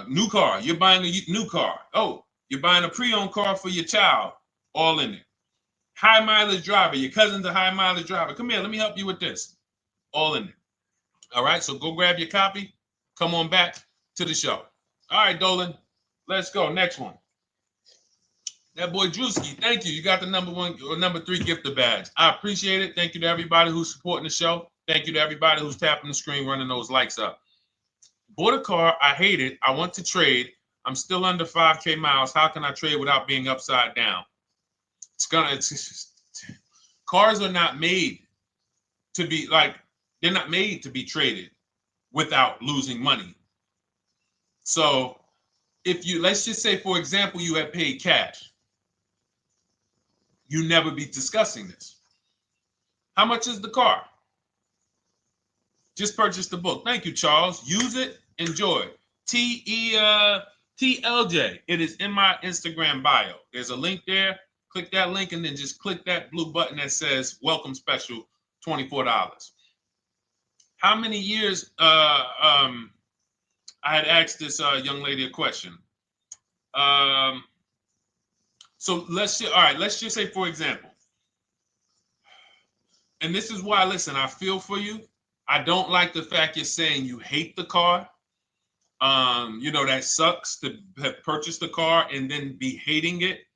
New car. You're buying a new car. Oh, you're buying a pre-owned car for your child. All in there. High mileage driver. Your cousin's a high mileage driver. Come here. Let me help you with this. All in there. All right. So go grab your copy. Come on back to the show. All right, Dolan. Let's go. Next one. That boy Drewski, thank you. You got the number 1 or number 3 gifter badge. I appreciate it. Thank you to everybody who's supporting the show. Thank you to everybody who's tapping the screen, running those likes up. Bought a car. I hate it. I want to trade. I'm still under 5K miles. How can I trade without being upside down? Cars are not made to be they're not made to be traded without losing money. So let's just say, for example, you had paid cash. You never be discussing this. How much is the car? Just purchase the book. Thank you, Charles. Use it. Enjoy. TLJ. It is in my Instagram bio. There's a link there. Click that link and then just click that blue button that says welcome special, $24. How many years? I had asked this young lady a question. So let's just say, for example, and this is why, listen, I feel for you. I don't like the fact you're saying you hate the car. That sucks to have purchased the car and then be hating it.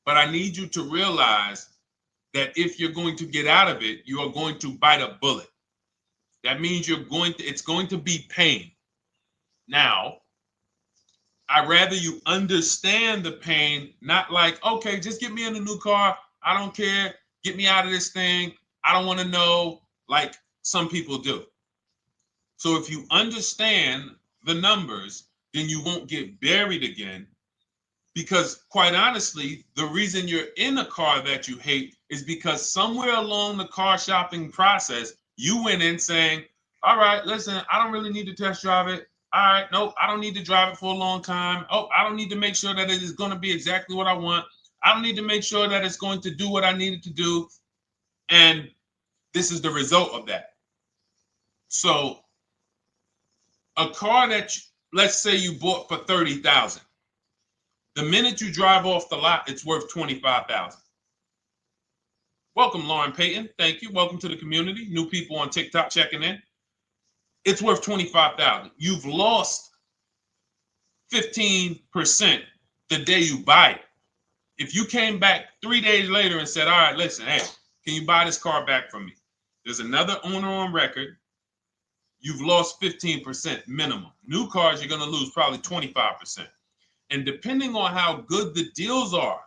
But I need you to realize that if you're going to get out of it, you are going to bite a bullet. That means it's going to be pain. Now, I'd rather you understand the pain, not like, okay, just get me in a new car. I don't care. Get me out of this thing. I don't want to know, like some people do. So if you understand the numbers, then you won't get buried again. Because quite honestly, the reason you're in a car that you hate is because somewhere along the car shopping process, you went in saying, all right, listen, I don't really need to test drive it. All right, nope, I don't need to drive it for a long time. Oh, I don't need to make sure that it is going to be exactly what I want. I don't need to make sure that it's going to do what I need it to do. And this is the result of that. So a car that, let's say you bought for $30,000. The minute you drive off the lot, it's worth $25,000. Welcome, Lauren Payton. Thank you. Welcome to the community. New people on TikTok checking in. It's worth $25,000. You've lost 15% the day you buy it. If you came back 3 days later and said, all right, listen, hey, can you buy this car back from me? There's another owner on record. You've lost 15% minimum. New cars, you're going to lose probably 25%. And depending on how good the deals are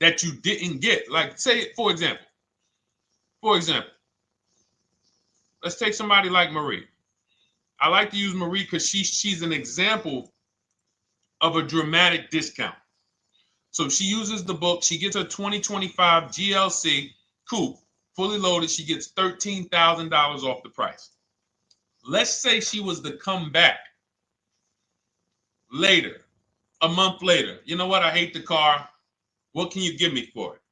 that you didn't get, like say, for example, let's take somebody like Marie. I like to use Marie because she's an example of a dramatic discount. So she uses the book. She gets her 2025 GLC coupe, fully loaded. She gets $13,000 off the price. Let's say she was to come back later, a month later. You know what? I hate the car. What can you give me for it?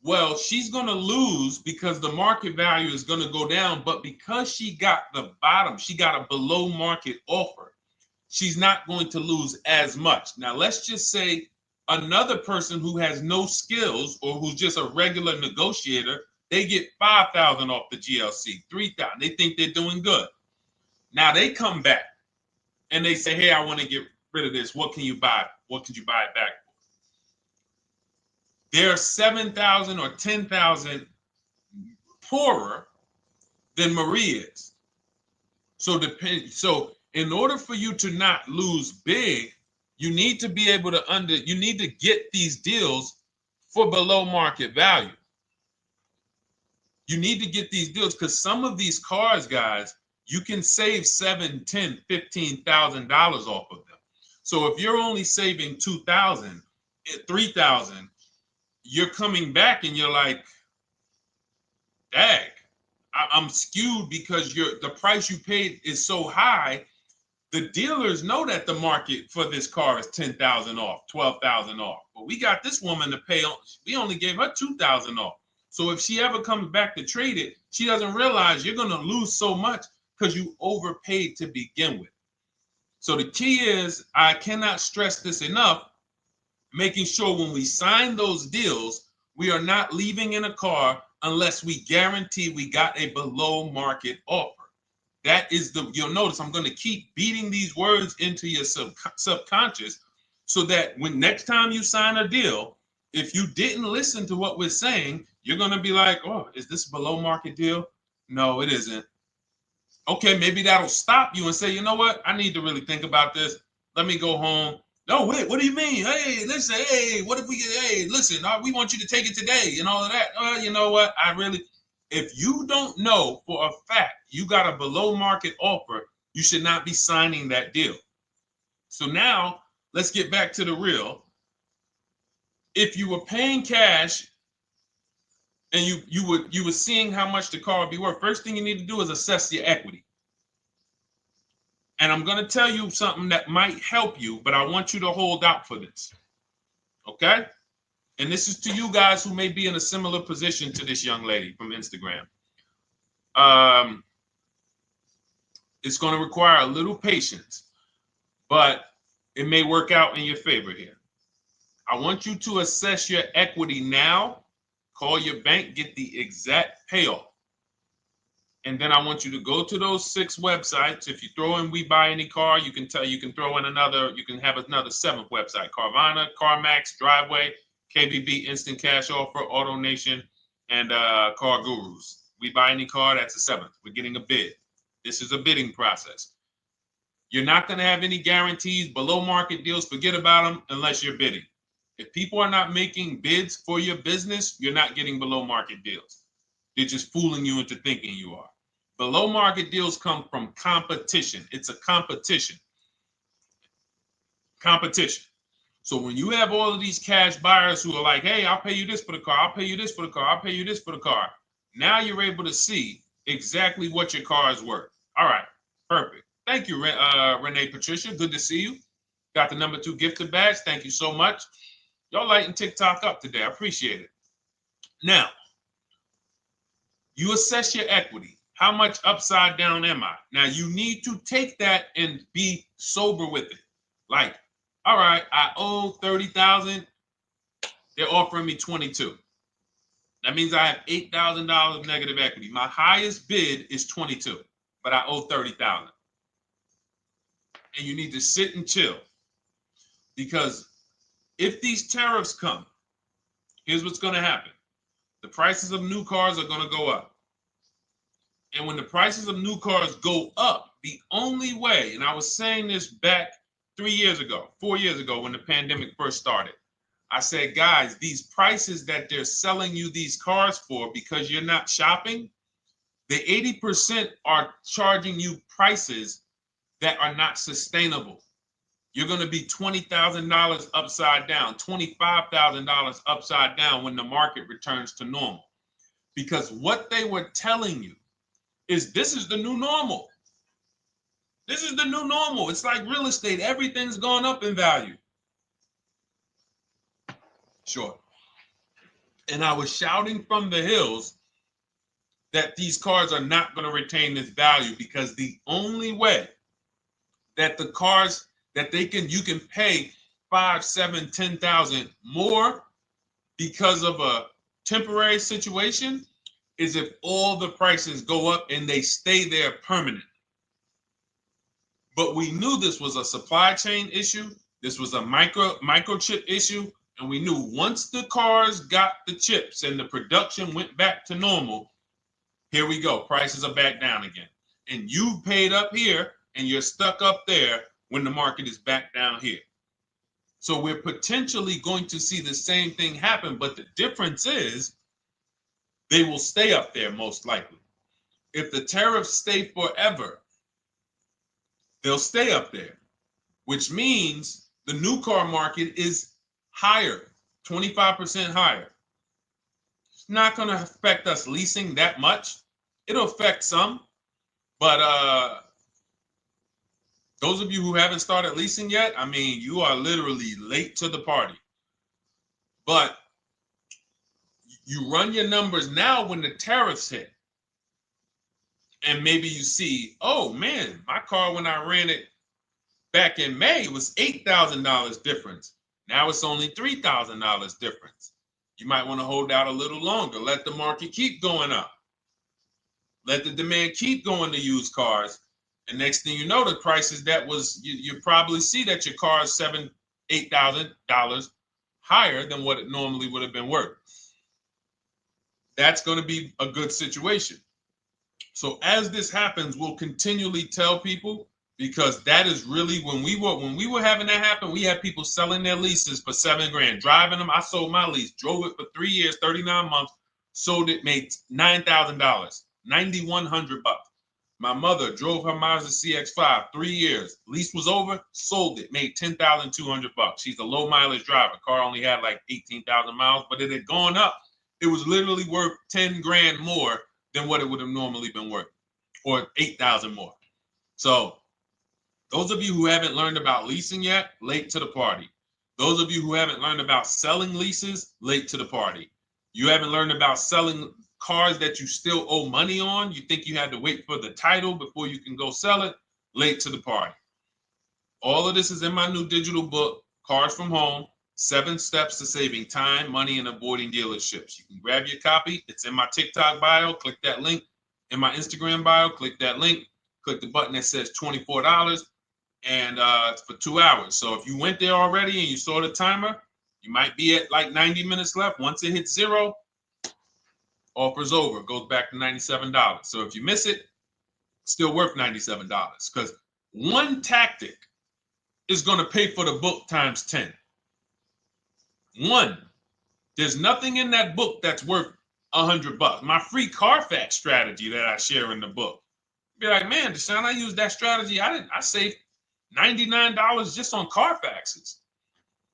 Well, she's going to lose because the market value is going to go down. But because she got the bottom, she got a below market offer, she's not going to lose as much. Now, let's just say another person who has no skills or who's just a regular negotiator, they get $5,000 off the GLC, $3,000. They think they're doing good. Now they come back and they say, hey, I want to get rid of this. What can you buy? What could you buy it back for? They're 7,000 or 10,000 poorer than Marie is. So in order for you to not lose big, you need to be able to you need to get these deals for below market value. You need to get these deals because some of these cars, guys, you can save $7,000, $10,000, $15,000 off of them. So if you're only saving 2,000, 3,000, you're coming back and you're like, dag, I'm skewed because the price you paid is so high. The dealers know that the market for this car is 10,000 off, 12,000 off. But we got this woman to pay, we only gave her 2,000 off. So if she ever comes back to trade it, she doesn't realize you're going to lose so much because you overpaid to begin with. So the key is, I cannot stress this enough, making sure when we sign those deals, we are not leaving in a car unless we guarantee we got a below market offer. That is you'll notice I'm going to keep beating these words into your subconscious so that when next time you sign a deal, if you didn't listen to what we're saying, you're going to be like, oh, is this a below market deal? No, it isn't. Okay, maybe that'll stop you and say, you know what? I need to really think about this. Let me go home. No, wait, what do you mean? Hey, listen, hey, what if we get, hey, listen, we want you to take it today and all of that. You know what? If you don't know for a fact you got a below market offer, you should not be signing that deal. So now let's get back to the real. If you were paying cash and you were seeing how much the car would be worth, first thing you need to do is assess your equity. And I'm going to tell you something that might help you, but I want you to hold out for this. Okay? And this is to you guys who may be in a similar position to this young lady from Instagram. It's going to require a little patience, but it may work out in your favor here. I want you to assess your equity now, call your bank, get the exact payoff. And then I want you to go to those 6 websites. If you throw in We Buy Any Car, you can throw in you can have another 7th website: Carvana, CarMax, Driveway, KBB, Instant Cash Offer, AutoNation, and Car Gurus. We Buy Any Car, that's the 7th. We're getting a bid. This is a bidding process. You're not going to have any guarantees, below market deals, forget about them unless you're bidding. If people are not making bids for your business, you're not getting below market deals. They're just fooling you into thinking you are. Below market deals come from competition. It's a competition. Competition. So when you have all of these cash buyers who are like, hey, I'll pay you this for the car, I'll pay you this for the car, I'll pay you this for the car. Now you're able to see exactly what your car is worth. All right, perfect. Thank you, Renee Patricia. Good to see you. Got the number 2 gifted badge. Thank you so much. Y'all lighting TikTok up today. I appreciate it. Now, you assess your equity. How much upside down am I? Now, you need to take that and be sober with it. Like, all right, I owe 30,000. They're offering me 22. That means I have $8,000 of negative equity. My highest bid is 22, but I owe 30,000. And you need to sit and chill, because if these tariffs come, here's what's going to happen. The prices of new cars are going to go up. And when the prices of new cars go up, the only way, and I was saying this back 4 years ago, when the pandemic first started, I said, guys, these prices that they're selling you these cars for because you're not shopping, the 80% are charging you prices that are not sustainable. You're going to be $20,000 upside down, $25,000 upside down when the market returns to normal. Because what they were telling you is this is the new normal. This is the new normal. It's like real estate. Everything's gone up in value. Sure. And I was shouting from the hills that these cars are not going to retain this value, because the only way that the cars that you can pay 5, 7, 10,000 more because of a temporary situation is if all the prices go up and they stay there permanently. But we knew this was a supply chain issue. This was a microchip issue. And we knew once the cars got the chips and the production went back to normal, here we go. Prices are back down again. And you paid up here and you're stuck up there when the market is back down here. So we're potentially going to see the same thing happen, but the difference is they will stay up there most likely. If the tariffs stay forever, they'll stay up there. which means the new car market is higher, 25% higher. It's not going to affect us leasing that much. It'll affect some, but those of you who haven't started leasing yet, I mean, you are literally late to the party. But you run your numbers now when the tariffs hit. And maybe you see, oh man, my car when I ran it back in May was $8,000 difference. Now it's only $3,000 difference. You might want to hold out a little longer. Let the market keep going up. Let the demand keep going to used cars. And next thing you know, the prices that was, you probably see that your car is $7,000, $8,000 higher than what it normally would have been worth. That's going to be a good situation. So as this happens, we'll continually tell people, because that is really when we were having that happen, we had people selling their leases for $7,000, driving them. I sold my lease, drove it for 3 years, 39 months, sold it, made $9,000, $9,100. My mother drove her Mazda CX-5, 3 years, lease was over, sold it, made $10,200. She's a low mileage driver. Car only had like 18,000 miles, but it had gone up. It was literally worth $10,000 more than what it would have normally been worth, or 8,000 more. So those of you who haven't learned about leasing yet, late to the party. Those of you who haven't learned about selling leases, late to the party. You haven't learned about selling cars that you still owe money on. You think you had to wait for the title before you can go sell it, late to the party. All of this is in my new digital book, Cars from Home, 7 Steps to Saving Time, Money, and Avoiding Dealerships. You can grab your copy. It's in my TikTok bio. Click that link. In my Instagram bio, click that link. Click the button that says $24, and it's for 2 hours. So if you went there already and you saw the timer, you might be at like 90 minutes left. Once it hits 0, offer's over. It goes back to $97. So if you miss it, it's still worth $97, because one tactic is going to pay for the book times 10. One, there's nothing in that book that's worth $100. My free Carfax strategy that I share in the book. Be like, man, Deshone, I used that strategy. I saved $99 just on Carfaxes.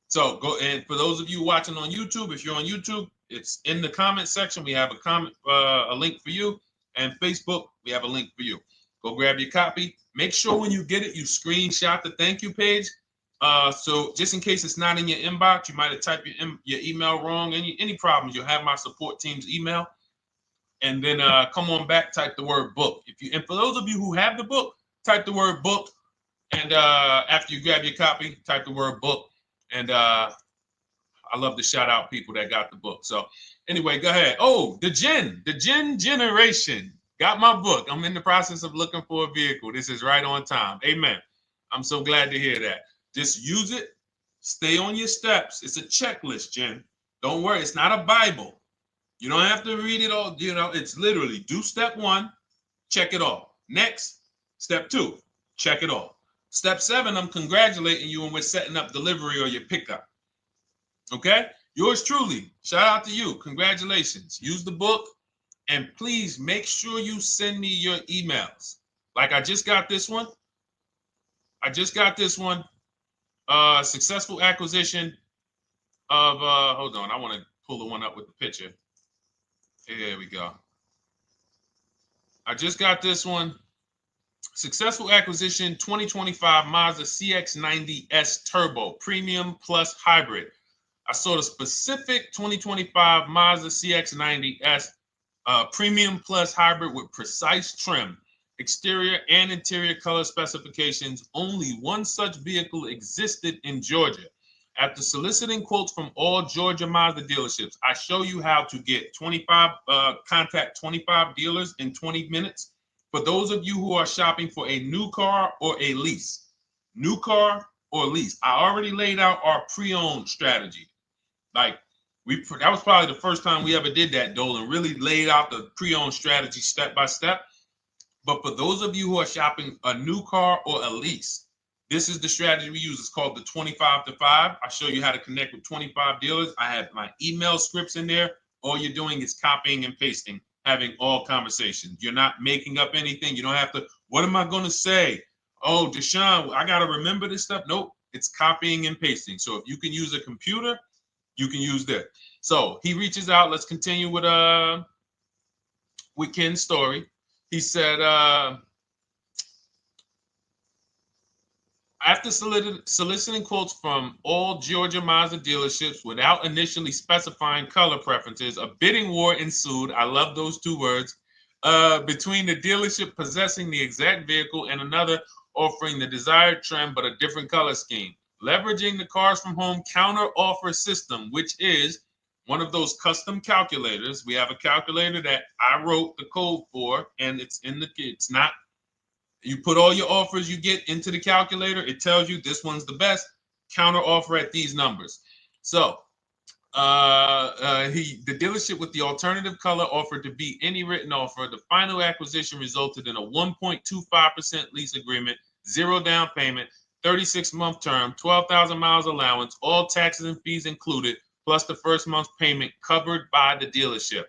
So go, and for those of you watching on YouTube, if you're on YouTube, it's in the comment section. We have a link for you, and Facebook, we have a link for you. Go grab your copy. Make sure when you get it, you screenshot the thank you page. So just in case it's not in your inbox, you might have typed your email wrong. Any problems, you'll have my support team's email. And then come on back, type the word book. And for those of you who have the book, type the word book. And after you grab your copy, type the word book. And I love to shout out people that got the book. So anyway, go ahead. Oh, the Gen Generation got my book. I'm in the process of looking for a vehicle. This is right on time. Amen. I'm so glad to hear that. Just use it. Stay on your steps. It's a checklist, Jen. Don't worry. It's not a Bible. You don't have to read it all. You know, it's literally do step 1, check it off. Next, step 2, check it off. Step 7, I'm congratulating you and we're setting up delivery or your pickup. Okay? Yours truly. Shout out to you. Congratulations. Use the book, and please make sure you send me your emails. Like I just got this one. Successful acquisition of, hold on. I want to pull the one up with the picture. There we go. I just got this one. Successful acquisition 2025 Mazda CX-90S Turbo Premium Plus Hybrid. I saw the specific 2025 Mazda CX-90S Premium Plus Hybrid with precise trim, exterior and interior color specifications. Only one such vehicle existed in Georgia. After soliciting quotes from all Georgia Mazda dealerships, I show you how to get contact 25 dealers in 20 minutes. For those of you who are shopping for a new car or a lease, new car or lease, I already laid out our pre-owned strategy. Like that was probably the first time we ever did that, Dolan, really laid out the pre-owned strategy step by step. But for those of you who are shopping a new car or a lease, this is the strategy we use. It's called the 25 to 5. I show you how to connect with 25 dealers. I have my email scripts in there. All you're doing is copying and pasting, having all conversations. You're not making up anything. You don't have to, what am I going to say? Oh, Deshone, I got to remember this stuff. Nope, it's copying and pasting. So if you can use a computer, you can use that. So he reaches out. Let's continue with Ken's story. He said, after soliciting quotes from all Georgia Mazda dealerships without initially specifying color preferences, a bidding war ensued. I love those two words. Between the dealership possessing the exact vehicle and another offering the desired trim but a different color scheme. Leveraging the Cars from Home counter offer system, which is one of those custom calculators. We have a calculator that I wrote the code for, and it's not. You put all your offers you get into the calculator. It tells you this one's the best. Counter offer at these numbers. So the dealership with the alternative color offered to beat any written offer. The final acquisition resulted in a 1.25% lease agreement, 0 down payment, 36-month term, 12,000 miles allowance, all taxes and fees included, plus the first month's payment covered by the dealership.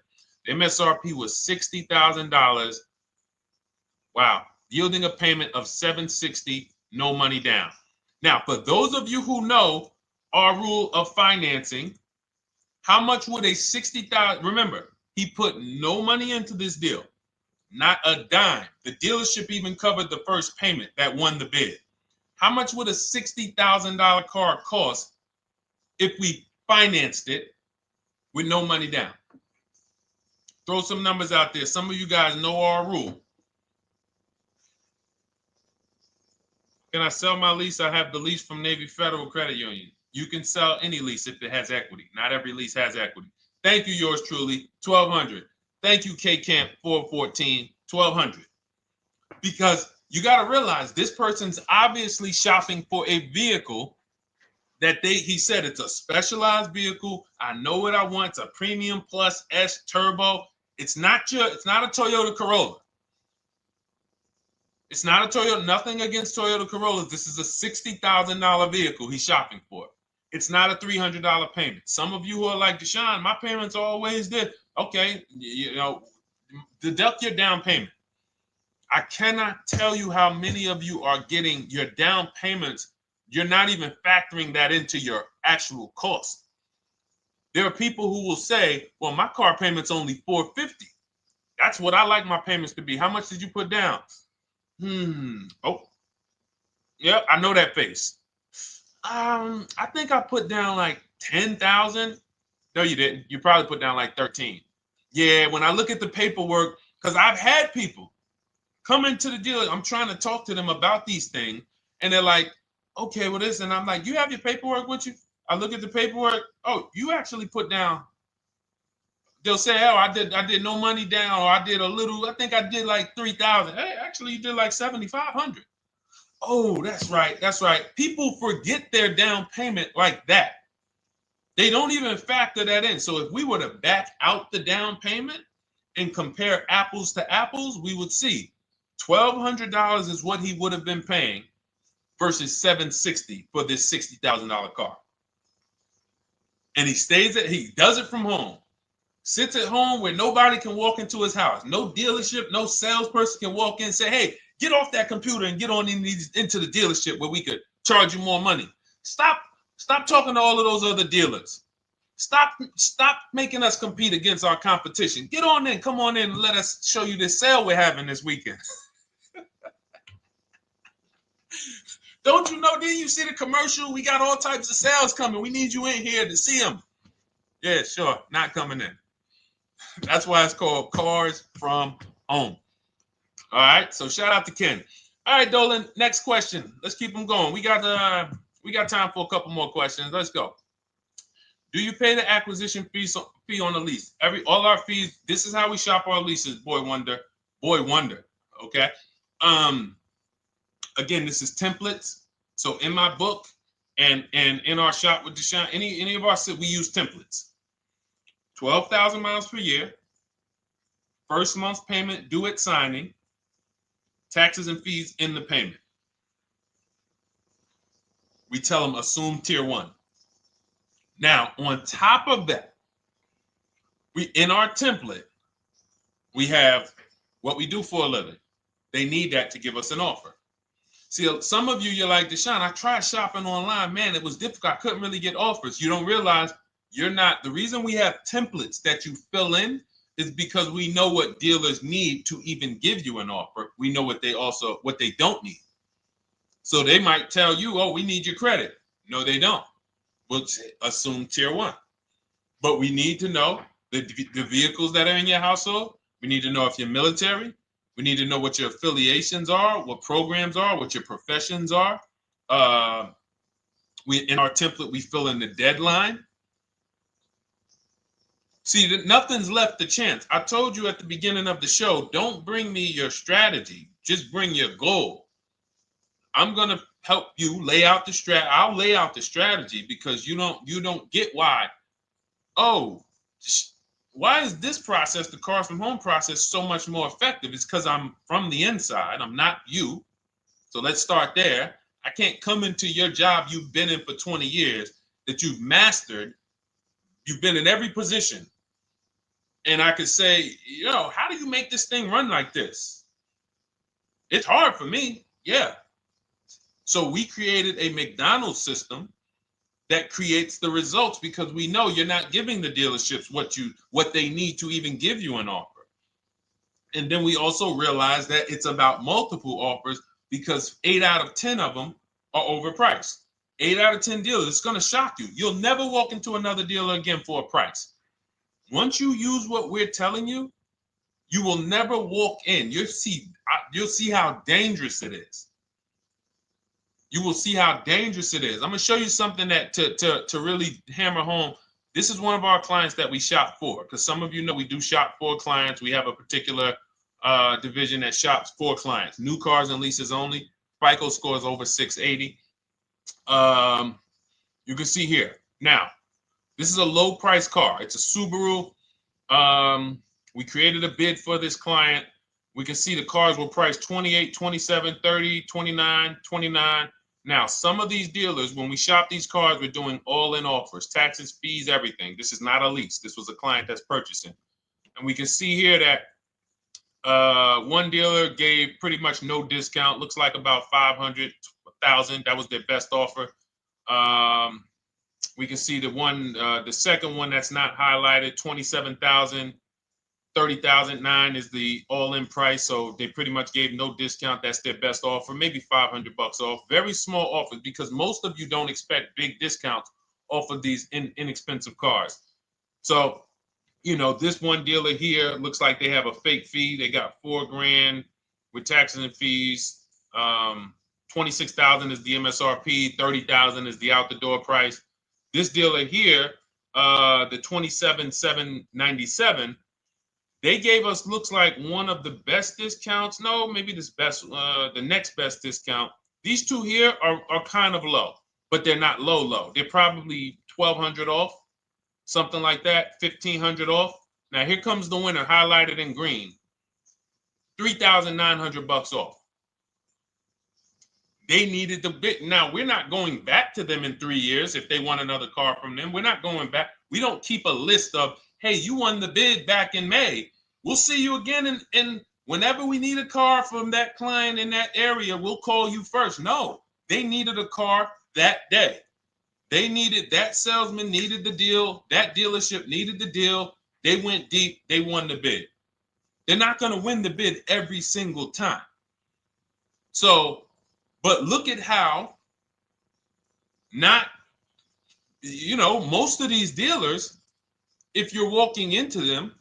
The MSRP was $60,000. Wow. Yielding a payment of $760, no money down. Now, for those of you who know our rule of financing, how much would a $60,000? Remember, he put no money into this deal, not a dime. The dealership even covered the first payment that won the bid. How much would a $60,000 car cost if we financed it with no money down? Throw some numbers out there. Some of you guys know our rule. Can I sell my lease? I have the lease from Navy Federal Credit Union. You can sell any lease if it has equity. Not every lease has equity. Thank you, yours truly, 1200. Thank you, K Camp 414, 1200. Because you got to realize this person's obviously shopping for a vehicle that he said it's a specialized vehicle. I know what I want. It's a premium plus S turbo. It's not a Toyota Corolla. It's not a Toyota, nothing against Toyota Corollas. This is a $60,000 vehicle he's shopping for. It's not a $300 payment. Some of you who are like, Deshone, my payments are always there. Okay, deduct your down payment. I cannot tell you how many of you are getting your down payments. You're not even factoring that into your actual cost. There are people who will say, well, my car payment's only $450. That's what I like my payments to be. How much did you put down? Oh, yeah, I know that face. I think I put down like 10,000. No, you didn't. You probably put down like 13. Yeah, when I look at the paperwork, because I've had people come into the dealer. I'm trying to talk to them about these things, and they're like, okay, well, this, and I'm like, you have your paperwork with you? I look at the paperwork. Oh, you actually put down. They'll say, oh, I did no money down, or I did a little. I think I did like 3,000. Hey, actually, you did like 7,500. Oh, that's right. That's right. People forget their down payment like that. They don't even factor that in. So if we were to back out the down payment and compare apples to apples, we would see $1,200 is what he would have been paying versus $760 for this $60,000 car. And he does it from home. Sits at home where nobody can walk into his house. No dealership, no salesperson can walk in and say, hey, get off that computer and get on into the dealership where we could charge you more money. Stop talking to all of those other dealers. Stop making us compete against our competition. Get on in, come on in and let us show you this sale we're having this weekend. Don't you know, didn't you see the commercial? We got all types of sales coming. We need you in here to see them. Yeah, sure, not coming in. That's why it's called Cars from Home. All right, so shout out to Ken. All right, Dolan, next question. Let's keep them going. We got time for a couple more questions. Let's go. Do you pay the acquisition fee on the lease? All our fees. This is how we shop our leases. Boy wonder. Okay. Again, this is templates. So in my book and in our shop with Deshone, any of our we use templates. 12,000 miles per year. First month's payment due at signing. Taxes and fees in the payment. We tell them assume tier 1. Now, on top of that, in our template, we have what we do for a living. They need that to give us an offer. See, some of you, you're like, Deshone, I tried shopping online. Man, it was difficult. I couldn't really get offers. You don't realize you're not. The reason we have templates that you fill in is because we know what dealers need to even give you an offer. We know what they don't need. So they might tell you, oh, we need your credit. No, they don't. We'll assume tier 1. But we need to know the vehicles that are in your household. We need to know if you're military. We need to know what your affiliations are, what programs are, what your professions are. In our template, we fill in the deadline. See, nothing's left to chance. I told you at the beginning of the show, don't bring me your strategy. Just bring your goal. I'm going to help you lay out the I'll lay out the strategy because you don't get why. Oh, why is this process, the Cars from Home process, so much more effective? It's because I'm from the inside. I'm not you. So let's start there. I can't come into your job you've been in for 20 years, that you've mastered. You've been in every position. And I could say, how do you make this thing run like this? It's hard for me. Yeah. So we created a McDonald's system that creates the results because we know you're not giving the dealerships what they need to even give you an offer. And then we also realize that it's about multiple offers because 8 out of 10 of them are overpriced. 8 out of 10 dealers, it's going to shock you. You'll never walk into another dealer again for a price. Once you use what we're telling you, you will never walk in. You'll see how dangerous it is. You will see how dangerous it is. I'm going to show you something that to really hammer home. This is one of our clients that we shop for, because some of you know we do shop for clients. We have a particular division that shops for clients. New cars and leases only. FICO score is over 680. You can see here. Now, this is a low price car. It's a Subaru. We created a bid for this client. We can see the cars were priced 28, 27, 30, 29, 29. Now, some of these dealers, when we shop these cars, we're doing all-in offers, taxes, fees, everything. This is not a lease. This was a client that's purchasing. And we can see here that one dealer gave pretty much no discount. Looks like about 500, 1,000. That was their best offer. We can see the second one that's not highlighted, 27,000. 30,009 is the all-in price, so they pretty much gave no discount. That's their best offer, maybe $500 off. Very small offers because most of you don't expect big discounts off of these inexpensive cars. So, this one dealer here looks like they have a fake fee. They got $4,000 with taxes and fees. 26,000 is the MSRP. 30,000 is the out the door price. This dealer here, the 27,797. They gave us, looks like, one of the best discounts. No, maybe the next best discount. These two here are kind of low, but they're not low. They're probably 1,200 off, something like that, 1,500 off. Now here comes the winner, highlighted in green, 3,900 off. They needed the bid. Now we're not going back to them in 3 years if they want another car from them. We're not going back. We don't keep a list of, hey, you won the bid back in May. We'll see you again. And whenever we need a car from that client in that area, we'll call you first. No, they needed a car that day. That salesman needed the deal. That dealership needed the deal. They went deep. They won the bid. They're not going to win the bid every single time. So, but look at how most of these dealers, if you're walking into them,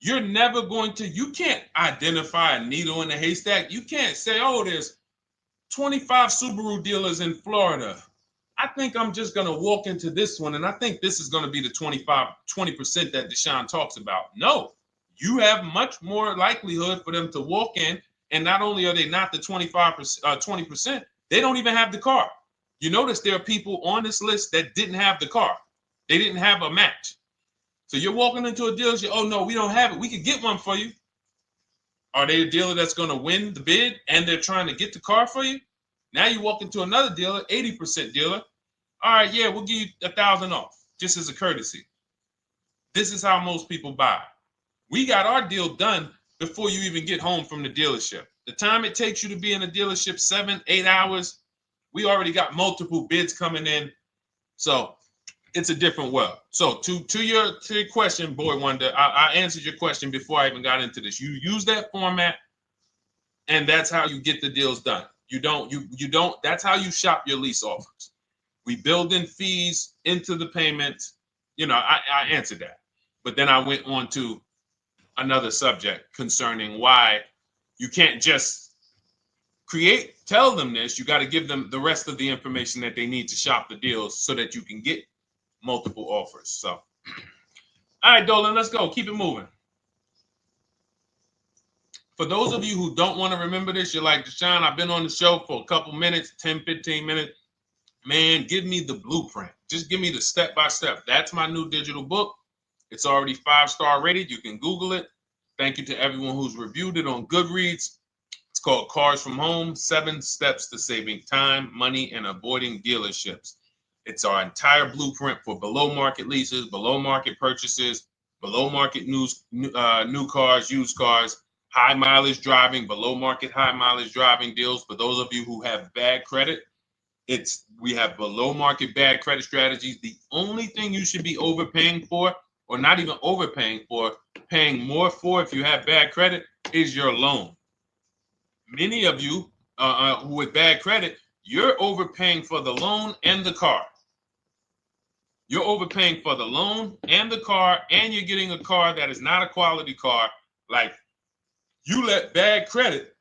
you're never you can't identify a needle in the haystack. You can't say, oh, there's 25 Subaru dealers in Florida. I think I'm just going to walk into this one, and I think this is going to be the 20% that Deshone talks about. No, you have much more likelihood for them to walk in, and not only are they not the 20%, they don't even have the car. You notice there are people on this list that didn't have the car. They didn't have a match. So you're walking into a dealership, oh, no, we don't have it. We could get one for you. Are they a dealer that's going to win the bid and they're trying to get the car for you? Now you walk into another dealer, 80% dealer. All right, yeah, we'll give you 1,000 off, just as a courtesy. This is how most people buy. We got our deal done before you even get home from the dealership. The time it takes you to be in a dealership, 7-8 hours, we already got multiple bids coming in. So it's a different world. So to your question, Boy Wonder, I answered your question before I even got into this. You use that format, and that's how you get the deals done. You don't, that's how you shop your lease offers. We build in fees into the payments. You know, I answered that. But then I went on to another subject concerning why you can't just tell them this. You got to give them the rest of the information that they need to shop the deals so that you can get multiple offers. So, all right, Dolan, let's go. Keep it moving. For those of you who don't want to remember this, you're like, Deshone, I've been on the show for a couple minutes, 10, 15 minutes. Man, give me the blueprint. Just give me the step-by-step. That's my new digital book. It's already 5-star rated. You can Google it. Thank you to everyone who's reviewed it on Goodreads. It's called Cars from Home, 7 Steps to Saving Time, Money, and Avoiding Dealerships. It's our entire blueprint for below market leases, below market purchases, below market new cars, used cars, high mileage driving, below market high mileage driving deals. For those of you who have bad credit, we have below market bad credit strategies. The only thing you should be overpaying for, or not even overpaying for, paying more for if you have bad credit, is your loan. Many of you with bad credit, you're overpaying for the loan and the car. You're overpaying for the loan and the car, and you're getting a car that is not a quality car. Like, you let bad credit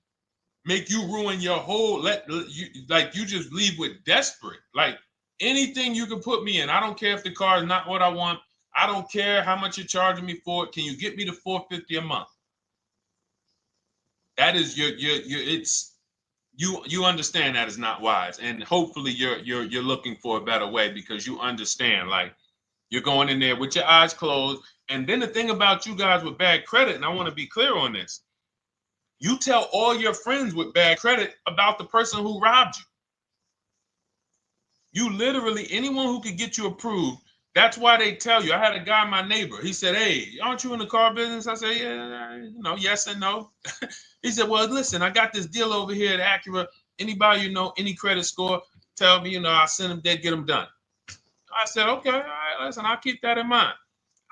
make you ruin your whole, you just leave with desperate. Like, anything you can put me in. I don't care if the car is not what I want. I don't care how much you're charging me for it. Can you get me to $450 a month? That is you understand that is not wise. And hopefully you're looking for a better way, because you understand, like, you're going in there with your eyes closed. And then the thing about you guys with bad credit, and I want to be clear on this, you tell all your friends with bad credit about the person who robbed you. You literally, anyone who could get you approved, that's why they tell you. I had a guy, my neighbor, he said, hey, aren't you in the car business? I said, yeah, yes and no. He said, well, listen, I got this deal over here at Acura. Anybody you know, any credit score, tell me, I'll send them there, get them done. I said, okay, all right, listen, I'll keep that in mind.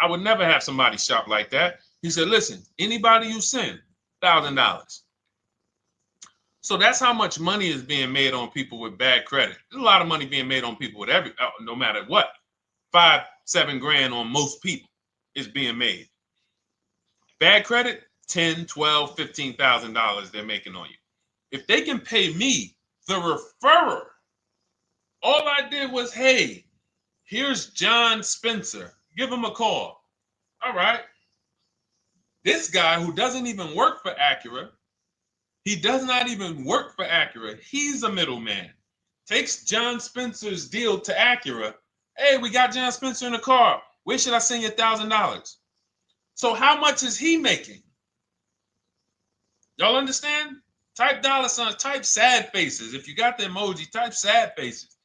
I would never have somebody shop like that. He said, listen, anybody you send, $1,000. So that's how much money is being made on people with bad credit. There's a lot of money being made on people with no matter what. 5-7 grand on most people is being made. Bad credit, $10,000, $12,000, $15,000 they're making on you. If they can pay me, the referrer, all I did was, hey, here's John Spencer. Give him a call. All right. This guy who doesn't even work for Acura, he does not even work for Acura. He's a middleman. Takes John Spencer's deal to Acura. Hey, we got John Spencer in the car. Where should I send you $1,000? So how much is he making? Y'all understand? Type dollar signs, type sad faces. If you got the emoji, type sad faces.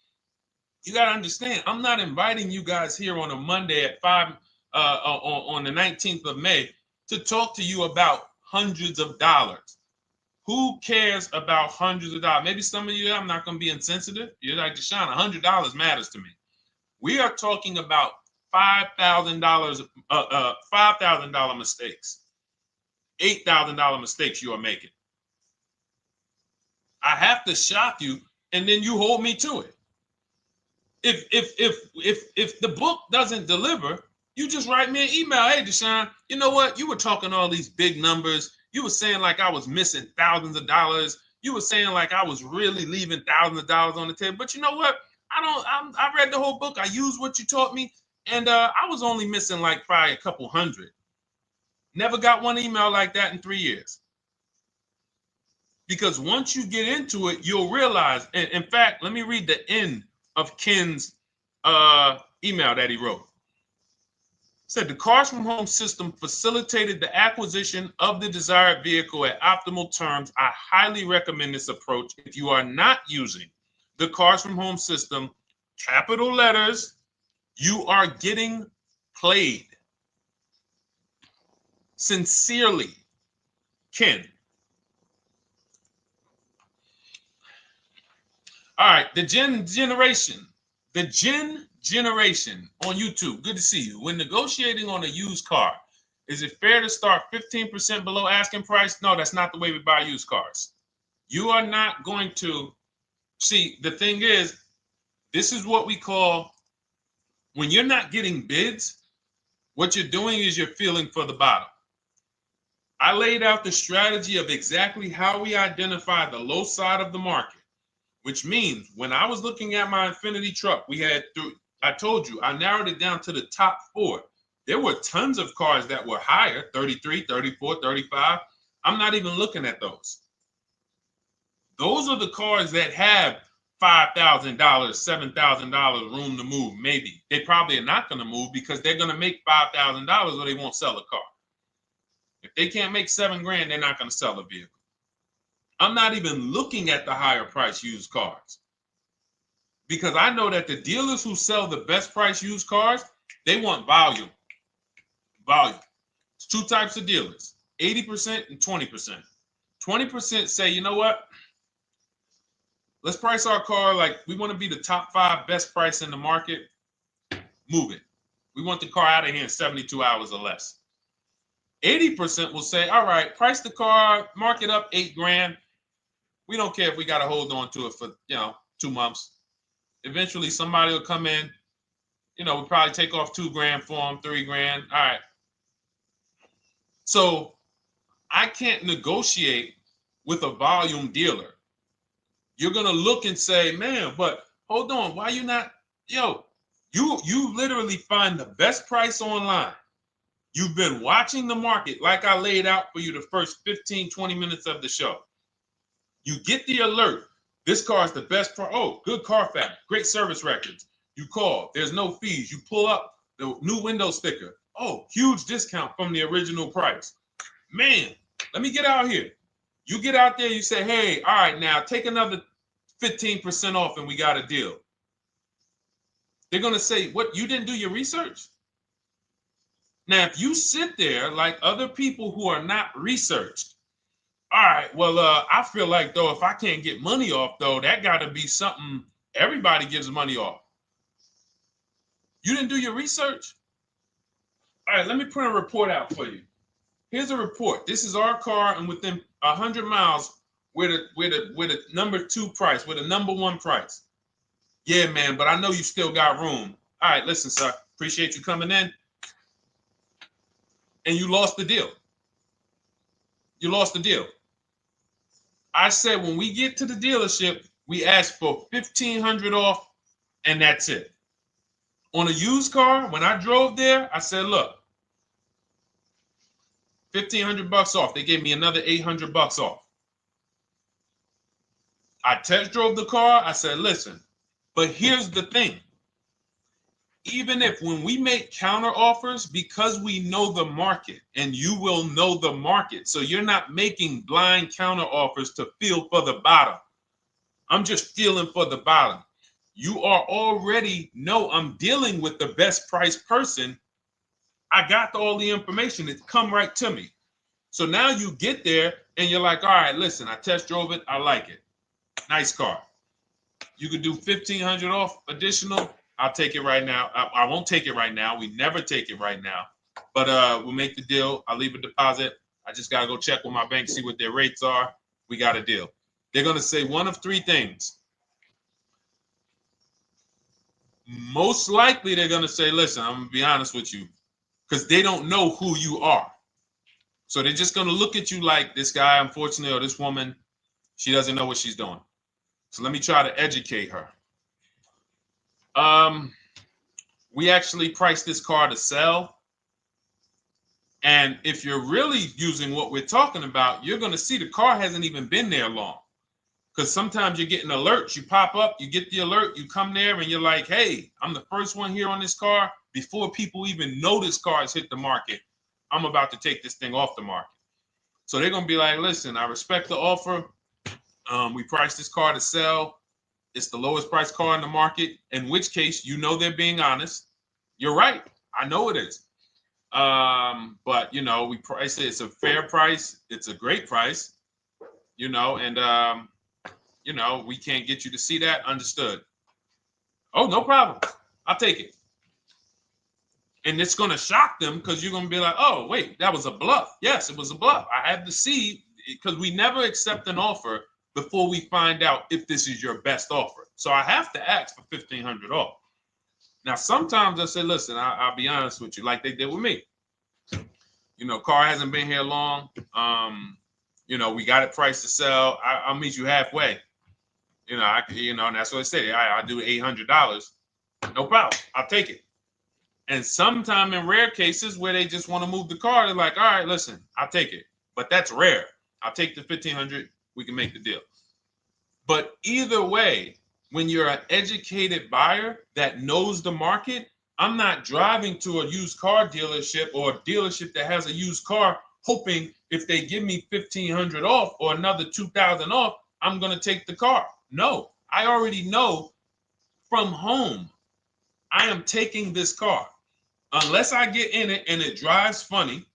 You got to understand, I'm not inviting you guys here on a Monday at 5 on the 19th of May to talk to you about hundreds of dollars. Who cares about hundreds of dollars? Maybe some of you, I'm not going to be insensitive. You're like, Deshone, $100 matters to me. We are talking about $5,000 mistakes, $8,000 mistakes you are making. I have to shock you, and then you hold me to it. If the book doesn't deliver, you just write me an email. Hey, Deshone, you know what? You were talking all these big numbers. You were saying like I was missing thousands of dollars. You were saying like I was really leaving thousands of dollars on the table. But you know what? I read the whole book. I used what you taught me. And I was only missing like probably a couple hundred. Never got one email like that in 3 years. Because once you get into it, you'll realize. And in fact, let me read the end of Ken's email that he wrote. Said the Cars from Home system facilitated the acquisition of the desired vehicle at optimal terms. I highly recommend this approach. If you are not using the Cars from Home system, capital letters, you are getting played. Sincerely, Ken. All right, the Gen Generation on YouTube. Good to see you. When negotiating on a used car, is it fair to start 15% below asking price? No, that's not the way we buy used cars. You are not going to see. The thing is, this is what we call, when you're not getting bids, what you're doing is you're feeling for the bottom. I laid out the strategy of exactly how we identify the low side of the market, which means when I was looking at my Infinity truck, I told you, I narrowed it down to the top 4. There were tons of cars that were higher, 33, 34, 35. I'm not even looking at those. Those are the cars that have $5,000, $7,000 room to move. Maybe they probably are not going to move because they're going to make $5,000 or they won't sell a car. If they can't make $7,000, they're not going to sell a vehicle. I'm not even looking at the higher price used cars because I know that the dealers who sell the best price used cars, they want volume. Volume. It's 2 types of dealers, 80% and 20%. 20% say, you know what? Let's price our car like we want to be the top 5 best price in the market. Move it. We want the car out of here in 72 hours or less. 80% will say, all right, price the car, mark it up $8,000. We don't care if we got to hold on to it for 2 months. Eventually, somebody will come in. We'll probably take off $2,000 for them, $3,000. All right. So I can't negotiate with a volume dealer. You're gonna look and say, man, but hold on, why you not? You literally find the best price online. You've been watching the market like I laid out for you the first 15, 20 minutes of the show. You get the alert. This car is the best price. Oh, good Carfax, great service records. You call, there's no fees. You pull up the new window sticker. Oh, huge discount from the original price. Man, let me get out here. You get out there, you say, hey, all right, now take another 15% off and we got a deal. They're going to say, what, you didn't do your research? Now, if you sit there like other people who are not researched, all right, well, I feel like, though, if I can't get money off, though, that got to be something everybody gives money off. You didn't do your research? All right, let me print a report out for you. Here's a report. This is our car, and within 100 miles, we're the number 2 price, we're the number 1 price. Yeah, man, but I know you still got room. All right, listen, sir, appreciate you coming in. And you lost the deal. You lost the deal. I said when we get to the dealership, we ask for $1,500 off, and that's it. On a used car, when I drove there, I said, look, $1,500 off. They gave me another $800 off. I test drove the car. I said, listen, but here's the thing. Even if when we make counter offers, because we know the market, and you will know the market, so you're not making blind counter offers to feel for the bottom. I'm just feeling for the bottom. You are already know I'm dealing with the best price person. I got all the information. It's come right to me. So now you get there and you're like, all right, listen, I test drove it. I like it. Nice car. You could do $1,500 off additional. I'll take it right now. I won't take it right now. We never take it right now. But we'll make the deal. I'll leave a deposit. I just got to go check with my bank, see what their rates are. We got a deal. They're going to say one of 3 things. Most likely they're going to say, listen, I'm going to be honest with you, because they don't know who you are. So they're just going to look at you like this guy, unfortunately, or this woman, she doesn't know what she's doing. So let me try to educate her. We actually priced this car to sell. And if you're really using what we're talking about, you're going to see the car hasn't even been there long. Because sometimes you're getting alerts. You pop up, you get the alert, you come there, and you're like, hey, I'm the first one here on this car. Before people even know this car has hit the market, I'm about to take this thing off the market. So they're going to be like, listen, I respect the offer. We priced this car to sell. It's the lowest price car in the market, in which case, they're being honest. You're right. I know it is. But, we price it. It's a fair price. It's a great price, and, you know, we can't get you to see that. Understood. Oh, no problem. I'll take it. And it's going to shock them because you're going to be like, oh, wait, that was a bluff. Yes, it was a bluff. I had to see, because we never accept an offer before we find out if this is your best offer. So I have to ask for $1,500 off. Now, sometimes I say, listen, I'll be honest with you, like they did with me. You know, car hasn't been here long. You know, we got it priced to sell. I'll meet you halfway. You know, and that's what I say. I'll do $800. No problem. I'll take it. And sometime in rare cases where they just want to move the car, they're like, all right, listen, I'll take it. But that's rare. I'll take the $1,500. We can make the deal. But either way, when you're an educated buyer that knows the market, I'm not driving to a used car dealership or a dealership that has a used car hoping if they give me $1,500 off or another $2,000 off, I'm going to take the car. No, I already know from home I am taking this car. Unless I get in it and it drives funny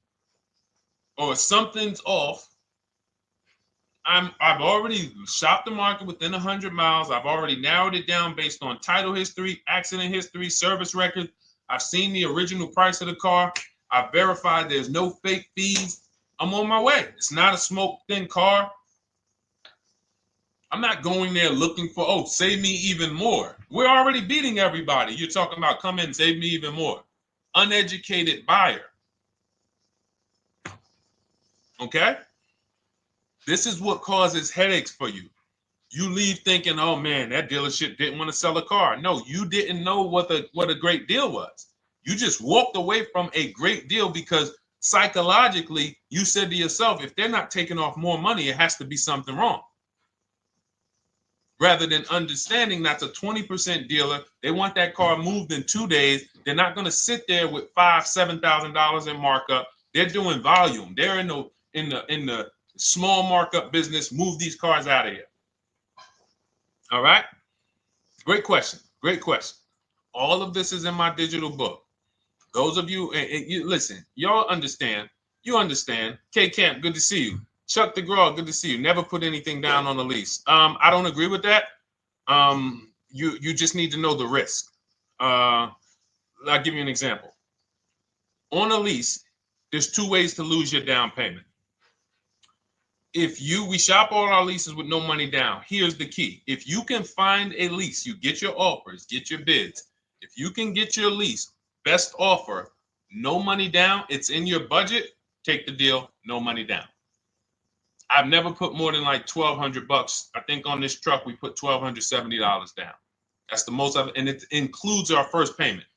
or something's off, I've already shopped the market within 100 miles. I've already narrowed it down based on title history, accident history, service record. I've seen the original price of the car. I've verified there's no fake fees. I'm on my way. It's not a smoke thin car. I'm not going there looking for, oh, save me even more. We're already beating everybody. You're talking about come in, save me even more. Uneducated buyer. Okay? This is what causes headaches for you. You leave thinking, oh man, that dealership didn't want to sell a car. No, you didn't know what a great deal was. You just walked away from a great deal because psychologically you said to yourself, if they're not taking off more money, it has to be something wrong. Rather than understanding that's a 20% dealer, they want that car moved in 2 days. They're not going to sit there with $5,000, $7,000 in markup. They're doing volume. They're in the small markup business. Move these cars out of here. All right. Great question. Great question. All of this is in my digital book. Those of you, and you listen, y'all understand. You understand. K Camp, good to see you. Chuck DeGraw, good to see you. Never put anything down on the lease. I don't agree with that. You just need to know the risk. I'll give you an example. On a lease, there's 2 ways to lose your down payment. We shop all our leases with no money down. Here's the key. If you can find a lease, you get your offers, get your bids. If you can get your lease, best offer, no money down, it's in your budget, take the deal, no money down. I've never put more than like $1,200. I think on this truck, we put $1,270 down. That's the most of it. And it includes our first payment.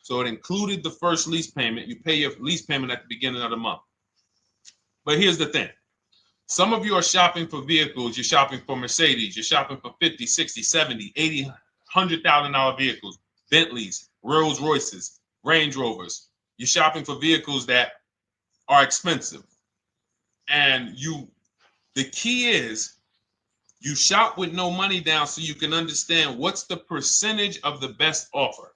So it included the first lease payment. You pay your lease payment at the beginning of the month. But here's the thing. Some of you are shopping for vehicles. You're shopping for Mercedes. You're shopping for 50, 60, 70, 80, $100,000 vehicles, Bentleys, Rolls Royces, Range Rovers. You're shopping for vehicles that are expensive. And the key is you shop with no money down so you can understand what's the percentage of the best offer.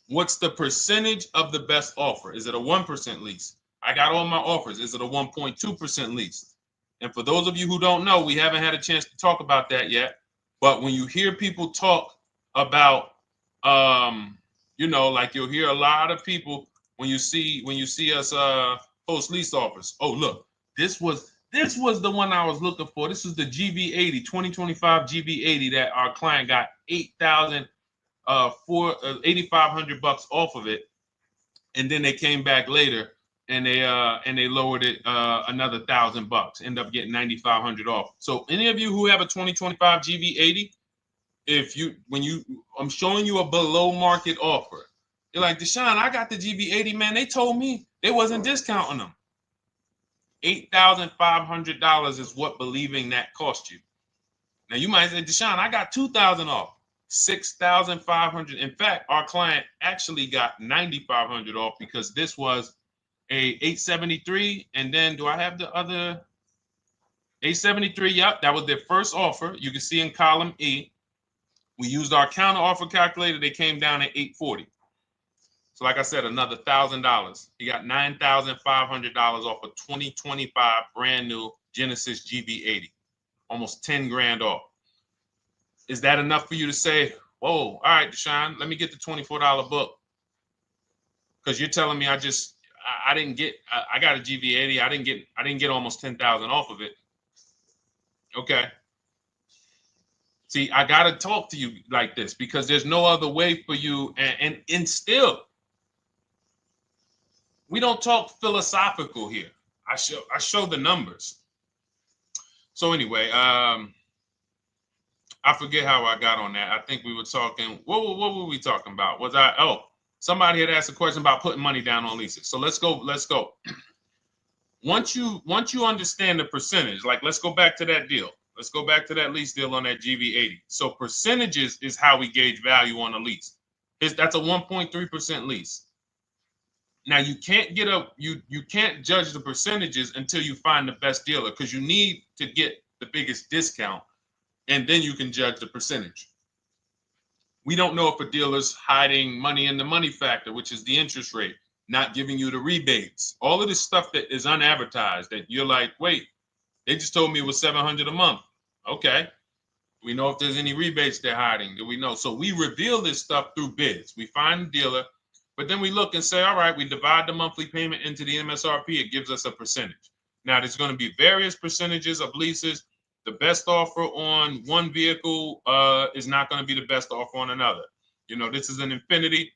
What's the percentage of the best offer? Is it a 1% lease? I got all my offers. Is it a 1.2% lease? And for those of you who don't know, we haven't had a chance to talk about that yet. But when you hear people talk about, like you'll hear a lot of people when you see us post lease offers. Oh, look, this was the one I was looking for. This is the GV80, 2025 GV80 that our client got $8,500 off of it, and then they came back later and they lowered it another $1,000. End up getting $9,500 off. So any of you who have a 2025 GV80, I'm showing you a below market offer. You're like, Deshone, I got the GV80, man. They told me they wasn't discounting them. $8,500 is what believing that cost you. Now you might say, Deshone, I got $2,000 off. $6,500. In fact, our client actually got $9,500 off because this was a 873. And then do I have the other 873? Yep, that was their first offer. You can see in column E. We used our counter offer calculator. They came down at 840. So like I said, another $1,000. He got $9,500 off a 2025 brand new Genesis GV80. almost 10 grand off. Is that enough for you to say, whoa, all right, Deshone, let me get the $24 book? Because you're telling me I didn't get, I got a GV80. I didn't get almost 10,000 off of it. Okay. See, I got to talk to you like this because there's no other way for you. And still, we don't talk philosophical here. I show the numbers. So anyway, I forget how I got on that. I think we were talking, what were we talking about? Somebody had asked a question about putting money down on leases. So let's go. Once you understand the percentage, like let's go back to that deal. Let's go back to that lease deal on that GV80. So percentages is how we gauge value on a lease. That's a 1.3% lease. Now you can't you can't judge the percentages until you find the best dealer, because you need to get the biggest discount, and then you can judge the percentage. We don't know if a dealer's hiding money in the money factor, which is the interest rate, not giving you the rebates, all of this stuff that is unadvertised that you're like, wait, they just told me it was $700 a month. Okay. We know if there's any rebates they're hiding. Do we know? So we reveal this stuff through bids. We find the dealer, but then we look and say, all right, we divide the monthly payment into the MSRP. It gives us a percentage. Now, there's going to be various percentages of leases. The best offer on one vehicle is not going to be the best offer on another. You know, this is an Infinity.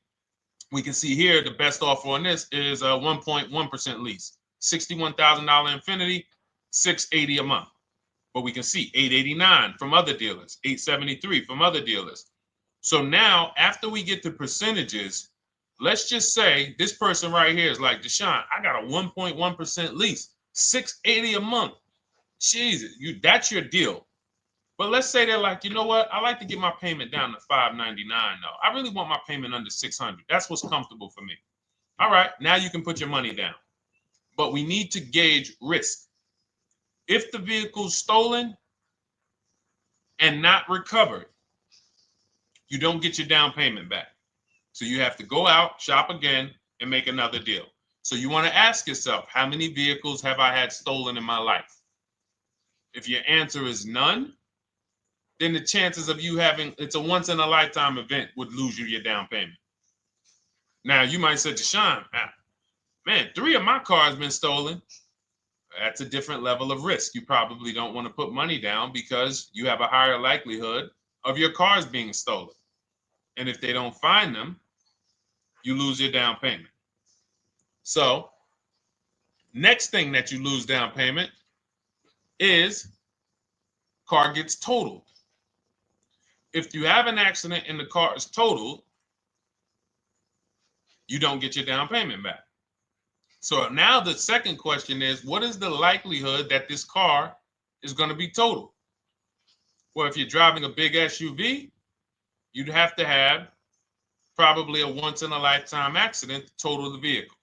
We can see here the best offer on this is a 1.1% lease. $61,000 Infinity, $680 a month. But we can see $889 from other dealers, $873 from other dealers. So now, after we get the percentages, let's just say this person right here is like, Deshone, I got a 1.1% lease, $680 a month. Jesus, that's your deal. But let's say they're like, you know what? I like to get my payment down to $599 though. I really want my payment under $600. That's what's comfortable for me. All right, now you can put your money down. But we need to gauge risk. If the vehicle's stolen and not recovered, you don't get your down payment back. So you have to go out, shop again, and make another deal. So you want to ask yourself, how many vehicles have I had stolen in my life? If your answer is none, then the chances of you having, it's a once in a lifetime event, would lose you your down payment. Now you might say, Deshone, man, 3 of my cars been stolen. That's a different level of risk. You probably don't want to put money down because you have a higher likelihood of your cars being stolen. And if they don't find them, you lose your down payment. So next thing that you lose down payment is car gets totaled. If you have an accident and the car is totaled, you don't get your down payment back. So now the second question is, what is the likelihood that this car is going to be totaled? Well, if you're driving a big SUV, you'd have to have probably a once in a lifetime accident to total the vehicle.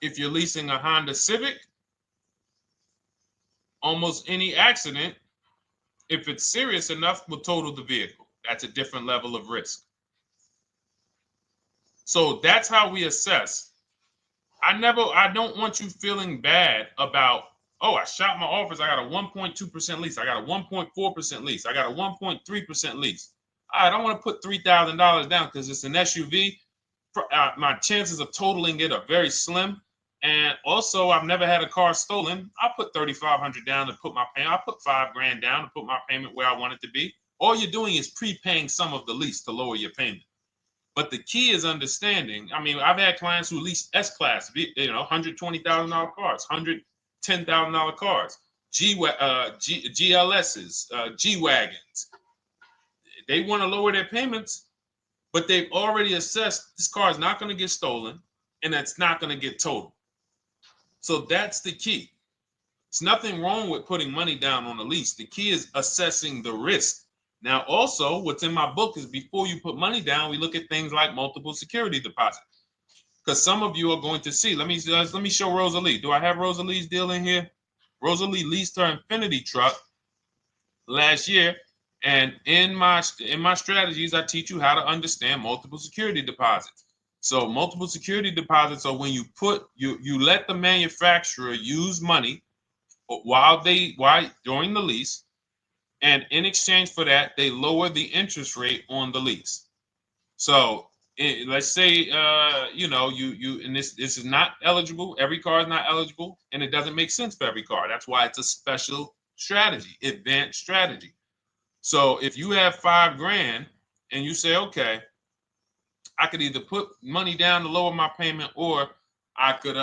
If you're leasing a Honda Civic, almost any accident, if it's serious enough, will total the vehicle. That's a different level of risk. So that's how we assess. I don't want you feeling bad about, oh, I shot my office. I got a 1.2% lease. I got a 1.4% lease. I got a 1.3% lease. I don't want to put $3,000 down because it's an SUV. My chances of totaling it are very slim. And also, I've never had a car stolen. I put $3,500 down to put my payment. I put $5,000 down to put my payment where I want it to be. All you're doing is prepaying some of the lease to lower your payment. But the key is understanding. I mean, I've had clients who lease S-Class, $120,000 cars, $110,000 cars, GLSs, G-Wagons. They want to lower their payments, but they've already assessed this car is not going to get stolen and it's not going to get totaled. So that's the key. There's nothing wrong with putting money down on a lease. The key is assessing the risk. Now, also, what's in my book is before you put money down, we look at things like multiple security deposits. Because some of you are going to see, let me show Rosalie. Do I have Rosalie's deal in here? Rosalie leased her Infinity truck last year. And in my strategies, I teach you how to understand multiple security deposits. So multiple security deposits are when you let the manufacturer use money during the lease And in exchange for that, they lower the interest rate on the lease. So let's say, and this is not eligible. Every car is not eligible, and it doesn't make sense for every car. That's why it's a special strategy, advanced strategy. So if you have $5,000 and you say, okay, I could either put money down to lower my payment, or I could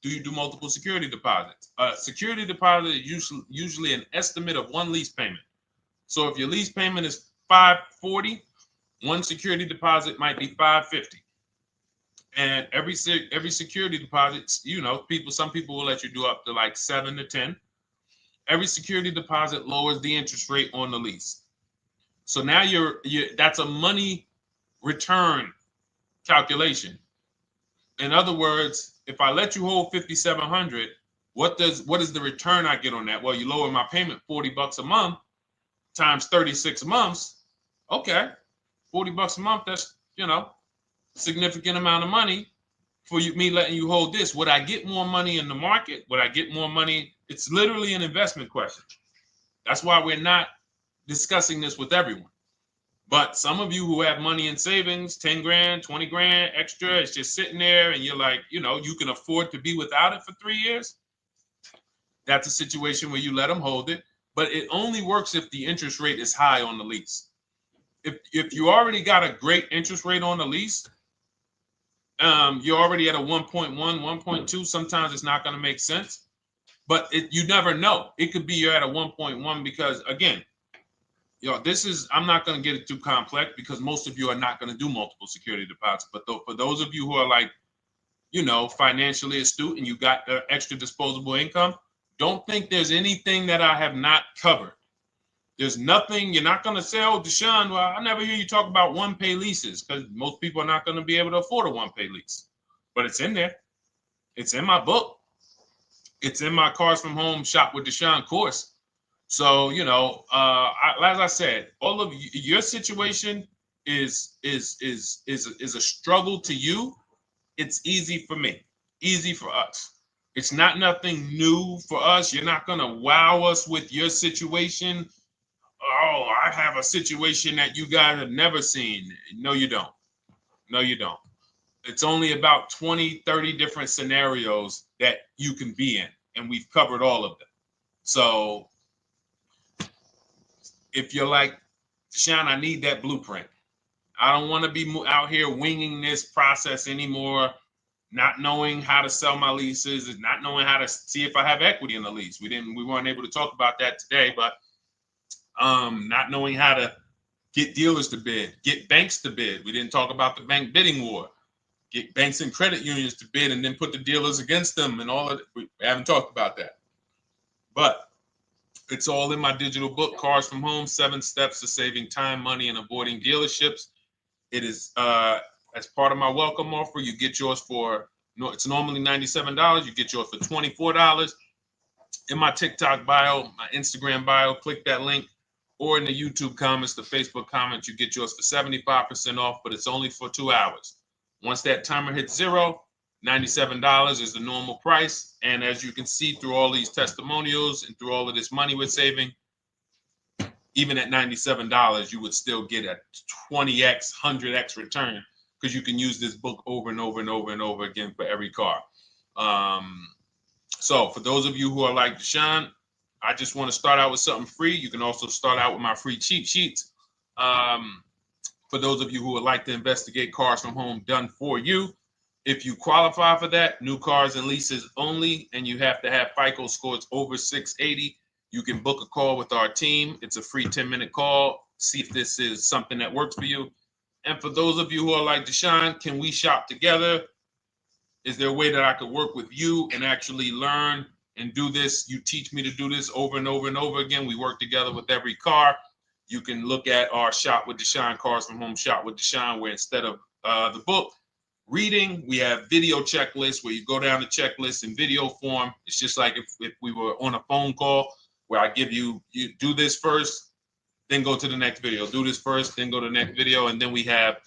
do multiple security deposits. Security deposit is usually an estimate of one lease payment. So if your lease payment is $540, one security deposit might be $550. And every security deposit, some people will let you do up to like 7 to 10. Every security deposit lowers the interest rate on the lease. So now that's a money return calculation. In other words, if I let you hold $5,700, what is the return I get on that? Well, you lower my payment $40 a month times 36 months. Okay, $40 a month. That's significant amount of money for me letting you hold this. Would I get more money in the market? Would I get more money? It's literally an investment question. That's why we're not discussing this with everyone. But some of you who have money in savings, 10 grand, 20 grand extra, it's just sitting there, and you're like, you can afford to be without it for 3 years. That's a situation where you let them hold it, but it only works if the interest rate is high on the lease. If you already got a great interest rate on the lease, you're already at a 1.1, 1.2. Sometimes it's not going to make sense, but you never know. It could be you're at a 1.1 because, again, I'm not going to get it too complex because most of you are not going to do multiple security deposits. But for those of you who are like, financially astute and you got extra disposable income, don't think there's anything that I have not covered. There's nothing. You're not going to say, oh, Deshone, well, I never hear you talk about one-pay leases, because most people are not going to be able to afford a one-pay lease. But it's in there. It's in my book. It's in my Cars from Home Shop with Deshone course. So, as I said, all of your situation is a struggle to you. It's easy for me, easy for us. It's nothing new for us. You're not going to wow us with your situation. Oh, I have a situation that you guys have never seen. No, you don't. No, you don't. It's only about 20, 30 different scenarios that you can be in, and we've covered all of them. So if you're like, Deshone, I need that blueprint. I don't want to be out here winging this process anymore, not knowing how to sell my leases and not knowing how to see if I have equity in the lease. We weren't able to talk about that today, but not knowing how to get dealers to bid, get banks to bid. We didn't talk about the bank bidding war. Get banks and credit unions to bid and then put the dealers against them and all of it. We haven't talked about that. But it's all in my digital book, Cars from Home, 7 Steps to Saving Time, Money, and Avoiding Dealerships. It is as part of my welcome offer. You get yours it's normally $97. You get yours for $24. In my TikTok bio, my Instagram bio, click that link, or in the YouTube comments, the Facebook comments, you get yours for 75% off, but it's only for 2 hours. Once that timer hits 0, $97 is the normal price. And as you can see through all these testimonials and through all of this money we're saving, even at $97, you would still get a 20x, 100x return, because you can use this book over and over and over and over again for every car. So for those of you who are like, Deshone, I just want to start out with something free. You can also start out with my free cheat sheets. For those of you who would like to investigate Cars from Home done for you, if you qualify for that, new cars and leases only, and you have to have FICO scores over 680, you can book a call with our team. It's a free 10-minute call. See if this is something that works for you. And for those of you who are like, Deshone, can we shop together? Is there a way that I could work with you and actually learn and do this? You teach me to do this over and over and over again. We work together with every car. You can look at our Shop with Deshone, Cars from Home Shop with Deshone, where instead of the book reading, we have video checklists where you go down the checklist in video form. It's just like if we were on a phone call, where I give you do this first, then go to the next video. Do this first, then go to the next video. And then we have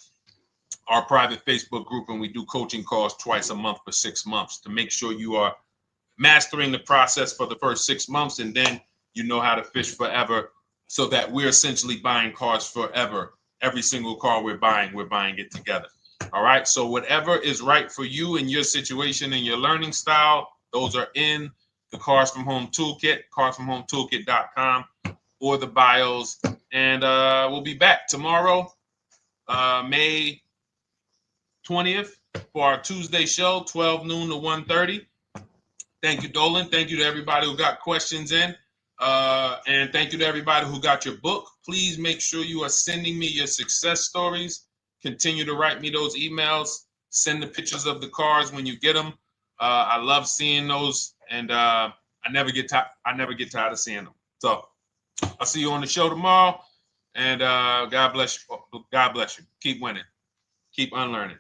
our private Facebook group, and we do coaching calls twice a month for 6 months to make sure you are mastering the process for the first 6 months, and then you know how to fish forever so that we're essentially buying cars forever. Every single car we're buying it together. All right. So whatever is right for you and your situation and your learning style, those are in the Cars from Home Toolkit, carsfromhometoolkit.com, or the bios. And we'll be back tomorrow, May 20th, for our Tuesday show, 12 noon to 1:30. Thank you, Dolan. Thank you to everybody who got questions in. And thank you to everybody who got your book. Please make sure you are sending me your success stories. Continue to write me those emails. Send the pictures of the cars when you get them. I love seeing those, and I never get tired of seeing them. So I'll see you on the show tomorrow. And God bless you. God bless you. Keep winning. Keep unlearning.